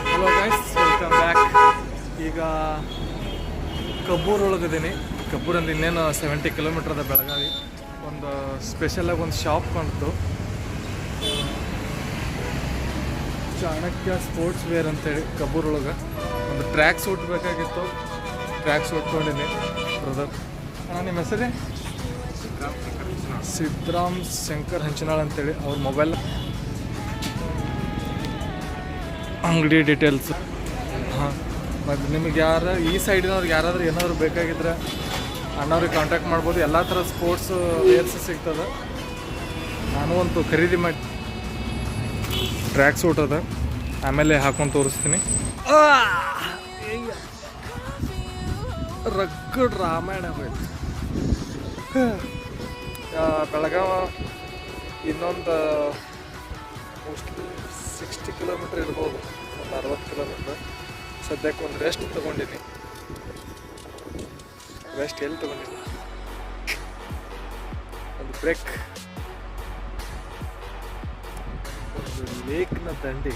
Hello guys, welcome back. ಈಗ ಕಬ್ಬೂರ್ ಒಳಗಿದ್ದೀನಿ. ಕಬ್ಬೂರಿಂದ ಇನ್ನೇನು 70 ಕಿಲೋಮೀಟ್ರ್ ಅದ ಬೆಳಗಾವಿ. ಒಂದು ಸ್ಪೆಷಲಾಗಿ ಒಂದು ಶಾಪ್ ಕಾಣ್ತು, ಚಾಣಕ್ಯ ಸ್ಪೋರ್ಟ್ಸ್ ವೇರ್ ಅಂತೇಳಿ. ಕಬ್ಬೂರೊಳಗೆ ಒಂದು ಟ್ರ್ಯಾಕ್ ಸೂಟ್ ಬೇಕಾಗಿತ್ತು, ಟ್ರ್ಯಾಕ್ ಸೂಟ್ ತೊಗೊಂಡಿನಿ. ಬ್ರದರ್, ನಿಮ್ಮ ಹೆಸರೇ ಸಿದ್ರಾಮ್ ಶಂಕರ್ ಹಂಚಿನಾಳ್ ಅಂತೇಳಿ. ಅವ್ರ ಮೊಬೈಲ್ ಅಂಗಡಿ ಡೀಟೇಲ್ಸ್. ಹಾಂ, ಮತ್ತು ನಿಮಗೆ ಈ ಸೈಡಿನವ್ರಿಗೆ ಯಾರಾದರೂ ಏನಾದ್ರು ಬೇಕಾಗಿದ್ರೆ ಅಣ್ಣವ್ರಿಗೆ ಕಾಂಟ್ಯಾಕ್ಟ್ ಮಾಡ್ಬೋದು. ಎಲ್ಲ ಥರ ಸ್ಪೋರ್ಟ್ಸ್ ವೇರ್ಸ್ ಸಿಗ್ತದೆ. ನಾನು ಒಂದು ಖರೀದಿ ಮಾಡಿ ಟ್ರ್ಯಾಕ್ ಸೂಟ್ ಅದ, ಆಮೇಲೆ ಹಾಕೊಂಡು ತೋರಿಸ್ತೀನಿ. ರಗಡ್ ರಾಮಾಯಣ ಹೋಯ್ತು. ಬೆಳಗಾವ ಇನ್ನೊಂದು ಮೋಸ್ಟ್ಲಿ 60 ಕಿಲೋಮೀಟ್ರ್ ಇರ್ಬೋದು, ಒಂದು 60 ಕಿಲೋಮೀಟ್ರ್. ಸದ್ಯಕ್ಕೆ ಒಂದು ರೆಸ್ಟ್ ತೊಗೊಂಡಿನಿ. ರೆಸ್ಟ್ ಎಲ್ಲಿ ತೊಗೊಂಡಿನಿ? ಒಂದು ಬ್ರೇಕ್. ಒಂದು ಲೇಕ್ನ ದಂಡೆ,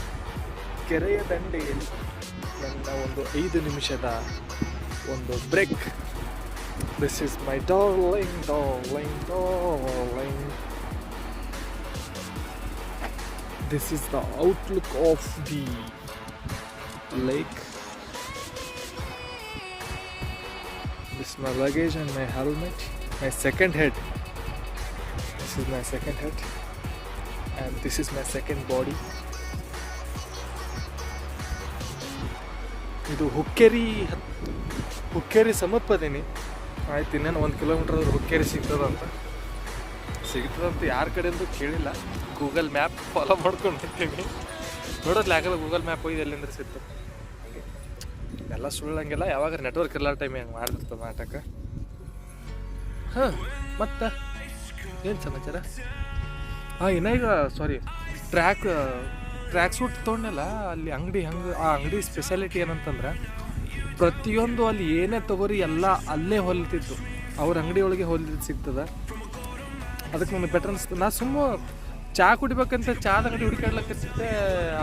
ಕೆರೆಯ ದಂಡೆಯಲ್ಲಿ ನನ್ನ ಒಂದು 5 ನಿಮಿಷದ ಒಂದು break. This is my darling darling darling. This is the outlook of the lake. This is my luggage and my helmet, my second head. This is my second head and this is my second body. ಇದು ಹುಕ್ಕೇರಿ ಸಮೀಪದೀನಿ. ಆಯ್ತು, ಇನ್ನೇನು 1 kilometre ಆದ್ರೆ ಹುಕ್ಕೇರಿ ಸಿಗ್ತದಂತ ಯಾರ ಕಡೆಯಿಂದ ಕೇಳಿಲ್ಲ. Google map follow ಮಾಡ್ಕೊಂಡು ಹೋಗ್ತೀನಿ. ನೋಡೋದ್ಲ ಯಾಕಂದ್ರೆ ಗೂಗಲ್ ಮ್ಯಾಪ್ ಹೋಗಿ ಎಲ್ಲಿಂದ್ರೆ ಸಿಗ್ತದೆ. ಎಲ್ಲ ಸುಳ್ಳಂಗೆಲ್ಲ, ಯಾವಾಗ ನೆಟ್ವರ್ಕ್ ಎಲ್ಲ ಟೈಮ್ ಹೆಂಗೆ ಮಾಡ್ತಿರ್ತದೆ ನಾಟಕ. ಹಾಂ, ಮತ್ತು ಏನು ಸಮಾಚಾರ? ಇನ್ನೀಗ ಟ್ರ್ಯಾಕ್ ಸೂಟ್ ತೊಗೊಂಡಲ್ಲ, ಅಲ್ಲಿ ಅಂಗಡಿ ಹಂಗೆ. ಆ ಅಂಗಡಿ ಸ್ಪೆಷಾಲಿಟಿ ಏನಂತಂದ್ರೆ ಪ್ರತಿಯೊಂದು ಅಲ್ಲಿ ಏನೇ ತೊಗೋರಿ ಎಲ್ಲ ಅಲ್ಲೇ ಹೊಲಿತಿತ್ತು. ಅವ್ರ ಅಂಗಡಿ ಒಳಗೆ ಹೊಲಿದು ಸಿಗ್ತದೆ. ಅದಕ್ಕೆ ನನಗೆ ಬೆಟರ್ ಅನಿಸ್ತದೆ. ನಾ ಚಹಾ ಕುಡಿಬೇಕಂತ ಚಾದ ಅಂಗಡಿ ಹುಡುಕಾಡ್ಲಕ್ಕಿರ್ತಿದ್ದೆ.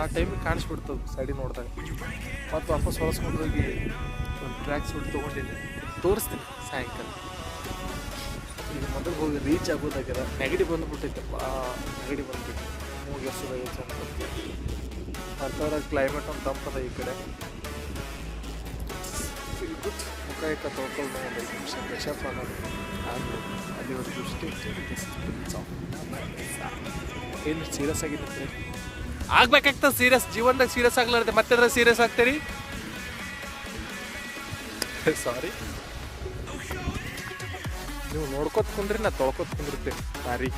ಆ ಟೈಮಿಗೆ ಕಾಣಿಸ್ಬಿಡ್ತದೆ ಸೈಡಿಗೆ ನೋಡಿದಾಗ. ಮತ್ತು ವಾಪಸ್ ಹೊಲಸ್ಕೊಂಡು ಹೋಗಿ ಒಂದು ಟ್ರ್ಯಾಕ್ ಸೂಟ್ ತೊಗೊಂಡಿನಿ. ತೋರಿಸ್ತೀನಿ ಸಾಯಂಕಾಲ. ಈಗ ಮೊದಲು ಹೋಗಿ ರೀಚ್ ಆಗೋದಾಗ್ಯದ. ನೆಗಡಿ ಬಂದುಬಿಟ್ಟೈತಪ್ಪ, ನೆಗಡಿ ಬಂದುಬಿಟ್ಟು ಮೂಗಿಗೆ ಚಂದ. ಅಂತವ್ರ ಕ್ಲೈಮೇಟ್ ಒಂದು ತಂಪದ ಈ ಕಡೆ. ಗುಡ್. ಮುಖ ಇಕ್ಕ ತೊಳ್ಕೊಂಡು ಒಂದು 5 ನಿಮಿಷ ಫ್ರೆಶಪ್ ಆಗೋದು ಆದ್ಮೇಲೆ ಅಲ್ಲಿವರೆಗೂ ಏನು ಸೀರಿಯಸ್ ಆಗಿರುತ್ತೆ. ಆಗ್ಬೇಕಾಗ್ತದೆ ಸೀರಿಯಸ್. ಜೀವನದಾಗ ಸೀರಿಯಸ್ ಆಗ್ಲಾರ್ದೆ ಮತ್ತೆ ಸೀರಿಯಸ್ ಆಗ್ತೀರಿ. ಸಾರಿ, ನೀವು ನೋಡ್ಕೊತ ಕುಂದ್ರಿ, ನಾ ತೊಳ್ಕೊತ ಕುಂದಿರ್ತೇನೆ. ಸಾರಿ.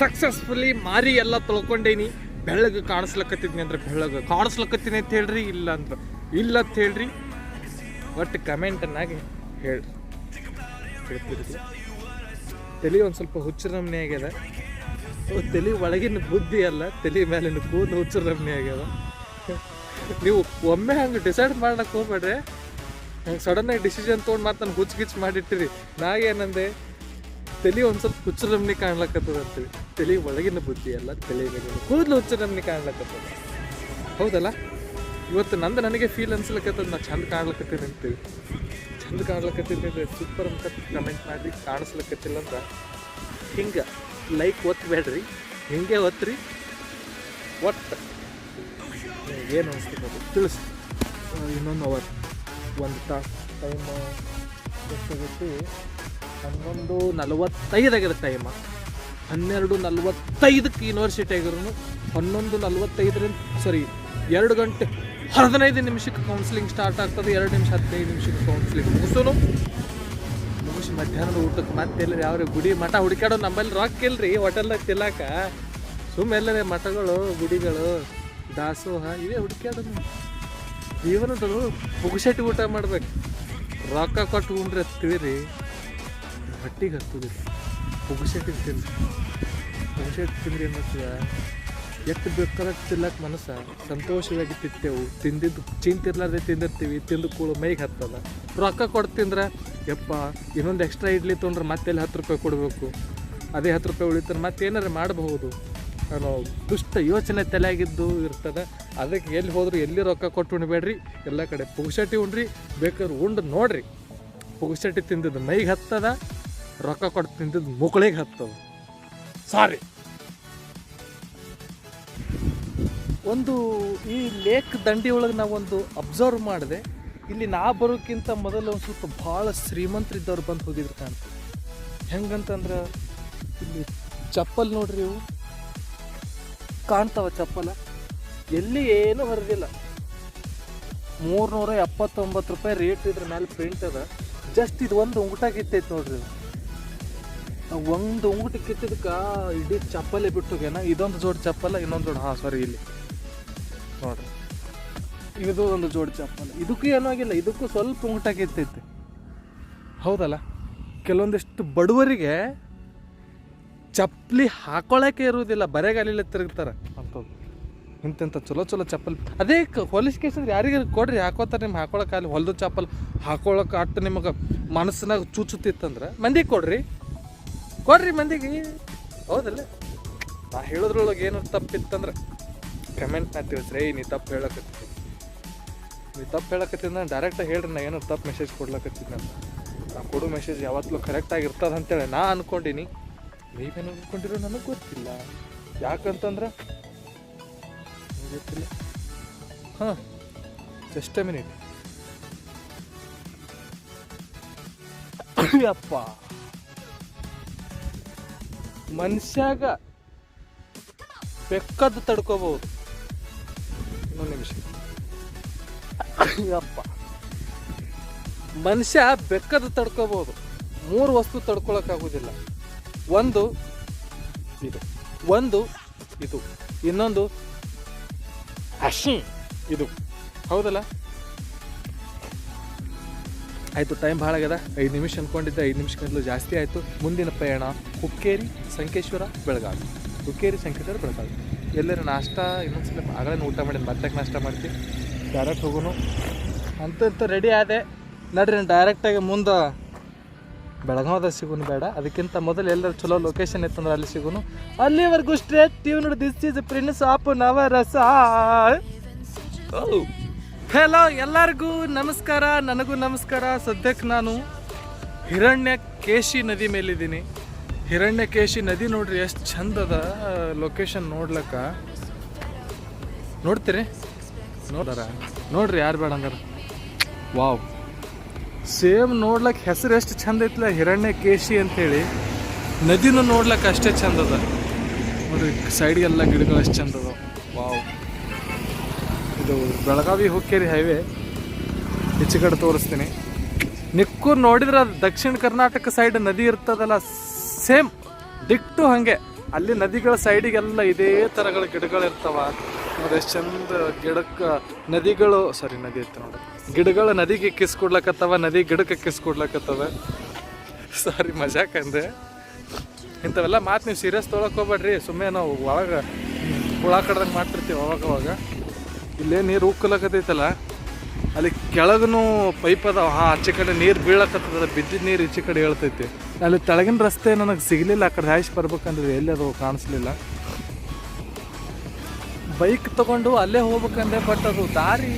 ಸಕ್ಸಸ್ಫುಲಿ ಮಾರಿ ಎಲ್ಲ ತೊಳ್ಕೊಂಡೇನಿ. ಬೆಳ್ಳಗೆ ಕಾಣಿಸ್ಲಕತ್ತಿದ್ನಿ ಅಂದ್ರೆ ಬೆಳ್ಳಗೆ ಕಾಣಿಸ್ಲಕತ್ತೀನಿ ಅಂತ ಹೇಳ್ರಿ, ಇಲ್ಲ ಅಂದ್ರೆ ಇಲ್ಲ ಅಂತ ಹೇಳ್ರಿ. ಒಟ್ಟು ಕಮೆಂಟನ್ನಾಗಿ ಹೇಳ್ರಿ. ತಲೆ ಒಂದು ಸ್ವಲ್ಪ ಹುಚ್ಚರ ನಮ್ನೆ ಆಗ್ಯದ. ತಲೆ ಒಳಗಿನ ಬುದ್ಧಿ ಅಲ್ಲ, ತಲೆ ಮೇಲಿನ ಕೂದಲು ಹುಚ್ಚರ ನಮ್ನೆ ಆಗ್ಯದ. ನೀವು ಒಮ್ಮೆ ಹಂಗೆ ಡಿಸೈಡ್ ಮಾಡ್ಲಿಕ್ಕೆ ಹೋಗ್ಬೇಡ್ರಿ. ಹಂಗೆ ಸಡನ್ನಾಗಿ ಡಿಸಿಷನ್ ತೊಗೊಂಡು ಮತ್ತೆ ನಾನು ಹುಚ್ಚು ಮಾಡಿಟ್ಟಿರಿ. ನಾ ಏನಂದೆ, ತಲೆ ಒಂದು ಸ್ವಲ್ಪ ಹುಚ್ಚರ ನಮ್ನಿ ಕಾಣ್ಲಕ್ಕತ್ತದ ಅಂತೇಳಿ. ತಲೆ ಒಳಗಿನ ಬುದ್ಧಿ ಅಲ್ಲ, ತಲೆ ಮೇಲಿನ ಕೂದಲು ಹುಚ್ಚರ ನಮ್ನಿ ಕಾಣ್ಲಕ್ಕತ್ತದ. ಹೌದಲ್ಲ? ಇವತ್ತು ನನಗೆ ಫೀಲ್ ಅನ್ಸ್ಲಕ್ಕತ್ತದ. ನಾ ಚಂದ ಕಾಣ್ಲಕ್ಕತ್ತೀನಿ ಅಂತೇಳಿ. ಚಂದ ಕಾಣ್ಲಕ್ಕತ್ತೀನಿ ಸೂಪರ್ ಅಂತ ಕಮೆಂಟ್ ಮಾಡಿ. ಕಾಣಿಸ್ಲಕ್ಕತ್ತಿಲ್ಲ ಅಂದ್ರೆ ಹಿಂಗೆ ಲೈಕ್ ಒತ್ತಬೇಡ್ರಿ, ಹಿಂಗೆ ಒತ್ತಿರಿ. ಒಟ್ಟು ಏನು ಅನಿಸ್ತದೆ ಅದು ತಿಳಿಸಿ. ಇನ್ನೊಂದು ಅವರ್, 1 ತಾಸು ಟೈಮ್ ಎಷ್ಟಾಗುತ್ತೆ? 11:45 ಆಗ್ಯದ ಟೈಮ. 12:45ಕ್ಕೆ ಯೂನಿವರ್ಸಿಟಿ ಆಗಿರೋನು 11:45 2 ಗಂಟೆ 15 ನಿಮಿಷಕ್ಕೆ ಕೌನ್ಸಿಲಿಂಗ್ ಸ್ಟಾರ್ಟ್ ಆಗ್ತದೆ. 2 ನಿಮಿಷ 15 ನಿಮಿಷಕ್ಕೆ ಕೌನ್ಸಿಲಿಂಗ್ ಮುಗಿಸಿ ಮಧ್ಯಾಹ್ನದ ಊಟಕ್ಕೆ ಮತ್ತೆ ಎಲ್ಲರಿ ಯಾವ ಗುಡಿ ಮಠ ಹುಡುಕಾಡೋ. ನಮ್ಮಲ್ಲಿ ರೊಕ್ಕ ಇಲ್ರಿ ಹೋಟೆಲ್ದಾಗ ತಿನ್ನಾಕ. ಎಲ್ಲರೇ ಮಠಗಳು, ಗುಡಿಗಳು, ದಾಸೋಹ ಇವೇ ಹುಡುಕಾಡೋದು. ಜೀವನದಳು ಪುಗುಸೆಟ್ಟಿ ಊಟ ಮಾಡ್ಬೇಕು. ರೊಕ್ಕ ಕೊಟ್ಟು ಉಂಡ್ರೆ ತಿಳಿರಿ ಹೊಟ್ಟಿಗೆ ಹತ್ತುದಿಲ್ಲ. ಪುಗುಸೆಟ್ಟಿಗೆ ತಿನ್ರಿ. ಪುಗುಸೆಟ್ಟು ತಿಂದ್ರಿ ಏನ್ತದ? ಎಷ್ಟು ಬೇಕಾದ್ರೆ ತಿನ್ನಕ್ಕೆ ಮನಸ್ಸು ಸಂತೋಷವಾಗಿ ತಿಂತೇವು, ತಿಂದಿದ್ದು ಚಿಂತಿರ್ಲಾರ್ದೆ ತಿಂದಿರ್ತೀವಿ, ತಿಂದು ಕೂಳು ಮೈಗೆ ಹತ್ತದ. ರೊಕ್ಕ ಕೊಡ್ತಿಂದ್ರೆ ಯಪ್ಪ ಇನ್ನೊಂದು ಎಕ್ಸ್ಟ್ರಾ ಇಡ್ಲಿ ತೊಗೊಂಡ್ರೆ ಮತ್ತೆಲ್ಲಿ 10 ರೂಪಾಯಿ ಕೊಡಬೇಕು, ಅದೇ 10 ರೂಪಾಯಿ ಉಳಿತಾರೆ ಮತ್ತೇನಾರು ಮಾಡಬಹುದು ಅನ್ನೋ ದುಷ್ಟ ಯೋಚನೆ ತಲೆಯಾಗಿದ್ದು ಇರ್ತದೆ. ಅದಕ್ಕೆ ಎಲ್ಲಿ ಹೋದ್ರು ಎಲ್ಲಿ ರೊಕ್ಕ ಕೊಟ್ಟು ಉಣ್ಬೇಡ್ರಿ, ಎಲ್ಲ ಕಡೆ ಪುಗ್ಸಟ್ಟಿ ಉಣ್ರಿ, ಬೇಕಾದ್ರೆ ಉಂಡು ನೋಡ್ರಿ. ಪುಗ್ಸಟ್ಟಿ ತಿಂದಿದ್ದು ಮೈಗೆ ಹತ್ತದ, ರೊಕ್ಕ ಕೊಟ್ಟು ತಿಂದಿದ್ದು ಮುಕ್ಕಳಿಗೆ ಹತ್ತದ. ಸಾರಿ. ಒಂದು ಈ ಲೇಕ್ ದಂಡಿ ಒಳಗೆ ನಾವೊಂದು ಅಬ್ಸರ್ವ್ ಮಾಡಿದೆ. ಇಲ್ಲಿ ನಾ ಬರೋಕ್ಕಿಂತ ಮೊದಲು ಒಂದು ಸ್ವಲ್ಪ ಭಾಳ ಶ್ರೀಮಂತರಿದ್ದವ್ರು ಬಂದು ಹೋಗಿದ್ರು ಕಾಣ್ತದೆ. ಹೆಂಗಂತಂದ್ರೆ ಇಲ್ಲಿ ಚಪ್ಪಲ್ ನೋಡ್ರಿ, ಇವು ಕಾಣ್ತಾವ ಚಪ್ಪಲ, ಎಲ್ಲಿ ಏನೂ ಹೊರದಿಲ್ಲ. 379 ರೂಪಾಯಿ ರೇಟ್ ಇದ್ರ ಮೇಲೆ ಪ್ರಿಂಟ್ ಅದ. ಜಸ್ಟ್ ಇದು ಒಂದು ಉಂಗುಟ ಕಿತ್ತೈತೆ ನೋಡ್ರಿ. ಒಂದು ಉಂಗುಟ ಕಿತ್ತಿದಕ್ಕೆ ಇಡೀ ಚಪ್ಪಲೇ ಬಿಟ್ಟೋಗ್ಯಾನ. ಇದೊಂದು ಜೋಡಿ ಚಪ್ಪಲ, ಇನ್ನೊಂದು ಜೋಡಿ ಸಾರಿ ಇಲ್ಲಿ ನೋಡ್ರಿ, ಇದು ಒಂದು ಜೋಡಿ ಚಪ್ಪಲ. ಇದಕ್ಕೂ ಏನೂ ಆಗಿಲ್ಲ, ಇದಕ್ಕೂ ಸ್ವಲ್ಪ ಉಂಗುಟ ಕಿತ್ತೈತೆ. ಹೌದಲ್ಲ, ಕೆಲವೊಂದಿಷ್ಟು ಬಡವರಿಗೆ ಚಪ್ಪಲಿ ಹಾಕೊಳ್ಳೋಕೆ ಇರುವುದಿಲ್ಲ, ಬರೆಗಾಲಿಲ್ಲ ತಿರುಗ್ತಾರೆ ಅಂಥದ್ದು. ಇಂಥ ಚಲೋ ಚಪ್ಪಲ್ ಅದೇ ಹೊಲಿಸ್ ಕೇಸಿದ್ರೆ ಯಾರಿಗೆ ಕೊಡ್ರಿ, ಹಾಕೋತಾರೆ. ನಿಮ್ಮ ಹಾಕೊಳಕ್ಕಾಗಲಿ ಹೊಲದ ಚಪ್ಪಲ್ ಹಾಕೊಳಕ್ಕೆ ಅಟ್ಟು ನಿಮಗೆ ಮನಸ್ಸಿನಾಗ ಚುಚ್ಚುತ್ತಿತ್ತಂದ್ರೆ ಮಂದಿಗೆ ಕೊಡ್ರಿ ಮಂದಿಗೆ. ಹೌದಲ್ಲ, ನಾ ಹೇಳೋದ್ರೊಳಗೆ ಏನು ತಪ್ಪಿತ್ತಂದ್ರೆ ಕಮೆಂಟ್ನ ತಿಳಿಸ್ರಿ. ನೀ ತಪ್ಪು ಹೇಳಕತ್ತಿದ್ದ ಡೈರೆಕ್ಟಾಗಿ ಹೇಳ್ರಿ, ನಾ ಏನೋ ತಪ್ಪು ಮೆಸೇಜ್ ಕೊಡ್ಲಕತ್ತಿದ್ದೆ ಅಂತ. ನಾ ಕೊಡೋ ಮೆಸೇಜ್ ಯಾವತ್ತೂ ಕರೆಕ್ಟಾಗಿ ಇರ್ತದೆ ಅಂತೇಳಿ ನಾ ಅಂದ್ಕೊಂಡಿನಿ. ನೀವೇನು ಅಂದ್ಕೊಂಡಿರೋ ನನಗೆ ಗೊತ್ತಿಲ್ಲ. ಯಾಕಂತಂದ್ರೆ ಗೊತ್ತಿಲ್ಲ. ಹಾಂ, ಜಸ್ಟ್ ಎ ಮಿನಿಟ್. ಅಪ್ಪ, ಮನುಷ್ಯಾಗ ಬೆಕ್ಕದ್ದು ತಡ್ಕೋಬಹುದು. ಇನ್ನೊಂದು ನಿಮಿಷ. ಅಪ್ಪ, ಮನುಷ್ಯ ಬೆಕ್ಕದ್ದು ತಡ್ಕೋಬಹುದು, 3 ವಸ್ತು ತಡ್ಕೊಳಕ್ಕಾಗೋದಿಲ್ಲ. ಒಂದು ಇದು, ಇನ್ನೊಂದು ಇದು. ಹೌದಲ್ಲ? ಆಯಿತು, ಟೈಮ್ ಭಾಳ ಆಗ್ಯದ. 5 ನಿಮಿಷ ಅಂದ್ಕೊಂಡಿದ್ದೆ, 5 ನಿಮಿಷಕ್ಕಿಂತಲೂ ಜಾಸ್ತಿ ಆಯಿತು. ಮುಂದಿನ ಪ್ರಯಾಣ ಹುಕ್ಕೇರಿ, ಸಂಕೇಶ್ವರ, ಬೆಳಗಾವಿ. ಹುಕ್ಕೇರಿ, ಸಂಕೇಶ್ವರ, ಬೆಳಗಾವಿ. ಎಲ್ಲರೂ ನಾಷ್ಟ ಇನ್ನೊಂದ್ಸಲ ಆಗಲೇ ಊಟ ಮಾಡಿದ್ದು, ಮತ್ತೆ ನಾಷ್ಟ ಮಾಡ್ತೀವಿ. ಡೈರೆಕ್ಟ್ ಹೋಗೋನು ಅಂತ ರೆಡಿ ಆದೆ. ನಡ್ರಿ, ಡೈರೆಕ್ಟಾಗಿ ಮುಂದೆ ಬೆಳಗಾವದಾಗ ಸಿಗೋನು ಬೇಡ, ಅದಕ್ಕಿಂತ ಮೊದಲು ಎಲ್ಲರೂ ಚಲೋ ಲೊಕೇಶನ್ ಇತ್ತಂದ್ರೆ ಅಲ್ಲಿ ಸಿಗೋನು. ಅಲ್ಲಿವರೆಗೂ straight tune. This is prince of Navarasa. Hello, ಎಲ್ಲರಿಗೂ ನಮಸ್ಕಾರ, ನನಗೂ ನಮಸ್ಕಾರ. ಸದ್ಯಕ್ಕೆ ನಾನು ಹಿರಣ್ಯಕೇಶಿ ನದಿ ಮೇಲಿದ್ದೀನಿ. ಹಿರಣ್ಯಕೇಶಿ ನದಿ ನೋಡ್ರಿ ಎಷ್ಟು ಚಂದದ ಲೊಕೇಶನ್ ನೋಡ್ಲಕ್ಕ. ನೋಡ್ತೀರಿ? ನೋಡ್ರಿ, ಯಾರು ಬೇಡ ಹಂಗಾರ. ವಾವ್, ಸೇಮ್ ನೋಡ್ಲಕ್ಕೆ ಹೆಸರು ಎಷ್ಟು ಚಂದ ಐತಲ್ಲ, ಹಿರಣ್ಯಕೇಶಿ ಅಂಥೇಳಿ. ನದಿನೂ ನೋಡ್ಲಕ್ಕೆ ಅಷ್ಟೇ ಚಂದದ ನೋಡ್ರಿ. ಸೈಡ್ಗೆಲ್ಲ ಗಿಡಗಳು ಎಷ್ಟು ಚಂದದ. ವಾವ್, ಇದು ಬೆಳಗಾವಿ ಹುಕ್ಕೇರಿ ಹೈವೇ. ಈಚೆ ಕಡೆ ತೋರಿಸ್ತೀನಿ. ನಿಕ್ಕೂರು ನೋಡಿದ್ರೆ ಅದು ದಕ್ಷಿಣ ಕರ್ನಾಟಕ ಸೈಡ್ ನದಿ ಇರ್ತದಲ್ಲ, ಸೇಮ್ ಡಿಕ್ಟು ಹಾಗೆ. ಅಲ್ಲಿ ನದಿಗಳ ಸೈಡಿಗೆಲ್ಲ ಇದೇ ಥರಗಳ ಗಿಡಗಳು ಇರ್ತಾವ ನೋಡಿ. ಎಷ್ಟು ಚಂದ ಗಿಡಕ್ಕೆ ನದಿಗಳು, ನದಿ ಇತ್ತು ನೋಡಿ, ಗಿಡಗಳು ನದಿಗೆ ಕಿಸ್ ಕೊಡ್ಲಕತ್ತವ, ನದಿ ಗಿಡಕ್ಕೆ ಕಿಸ್ ಕೊಡ್ಲಕತ್ತವ. ಮಜಾಕಂದೆ. ಇಂಥವೆಲ್ಲ ಮಾತು ನೀವು ಸೀರಿಯಸ್ ತೊಗೊಳಕ್ಕೆ ಹೋಗ್ಬೇಡ್ರಿ. ಸುಮ್ಮನೆ ನಾವು ಒಳಗೆ ಹುಳ ಕಡ್ದಂಗೆ ಮಾಡ್ತಿರ್ತೀವಿ ಅವಾಗ. ಇಲ್ಲೇ ನೀರು ಉಕ್ಕಲಕತ್ತೈತಲ್ಲ, ಅಲ್ಲಿ ಕೆಳಗೂ ಪೈಪ್ ಅದಾವ. ಆಚೆ ಕಡೆ ನೀರು ಬೀಳಕತ್ತದ, ಬಿದ್ದಿದ್ದ ನೀರು ಈಚೆ ಕಡೆ ಹೇಳ್ತೈತಿ. ಅಲ್ಲಿ ತೆಳಗಿನ ರಸ್ತೆ ನನಗೆ ಸಿಗಲಿಲ್ಲ, ಆ ಕಡೆ ಹಾಯ್ಸಿ ಬರ್ಬೇಕಂದ್ರೆ ಎಲ್ಲಿ ಅದು ಕಾಣಿಸ್ಲಿಲ್ಲ. ಬೈಕ್ ತೊಗೊಂಡು ಅಲ್ಲೇ ಹೋಗ್ಬೇಕಂದೆ, ಬಟ್ ಅದು ದಾರಿ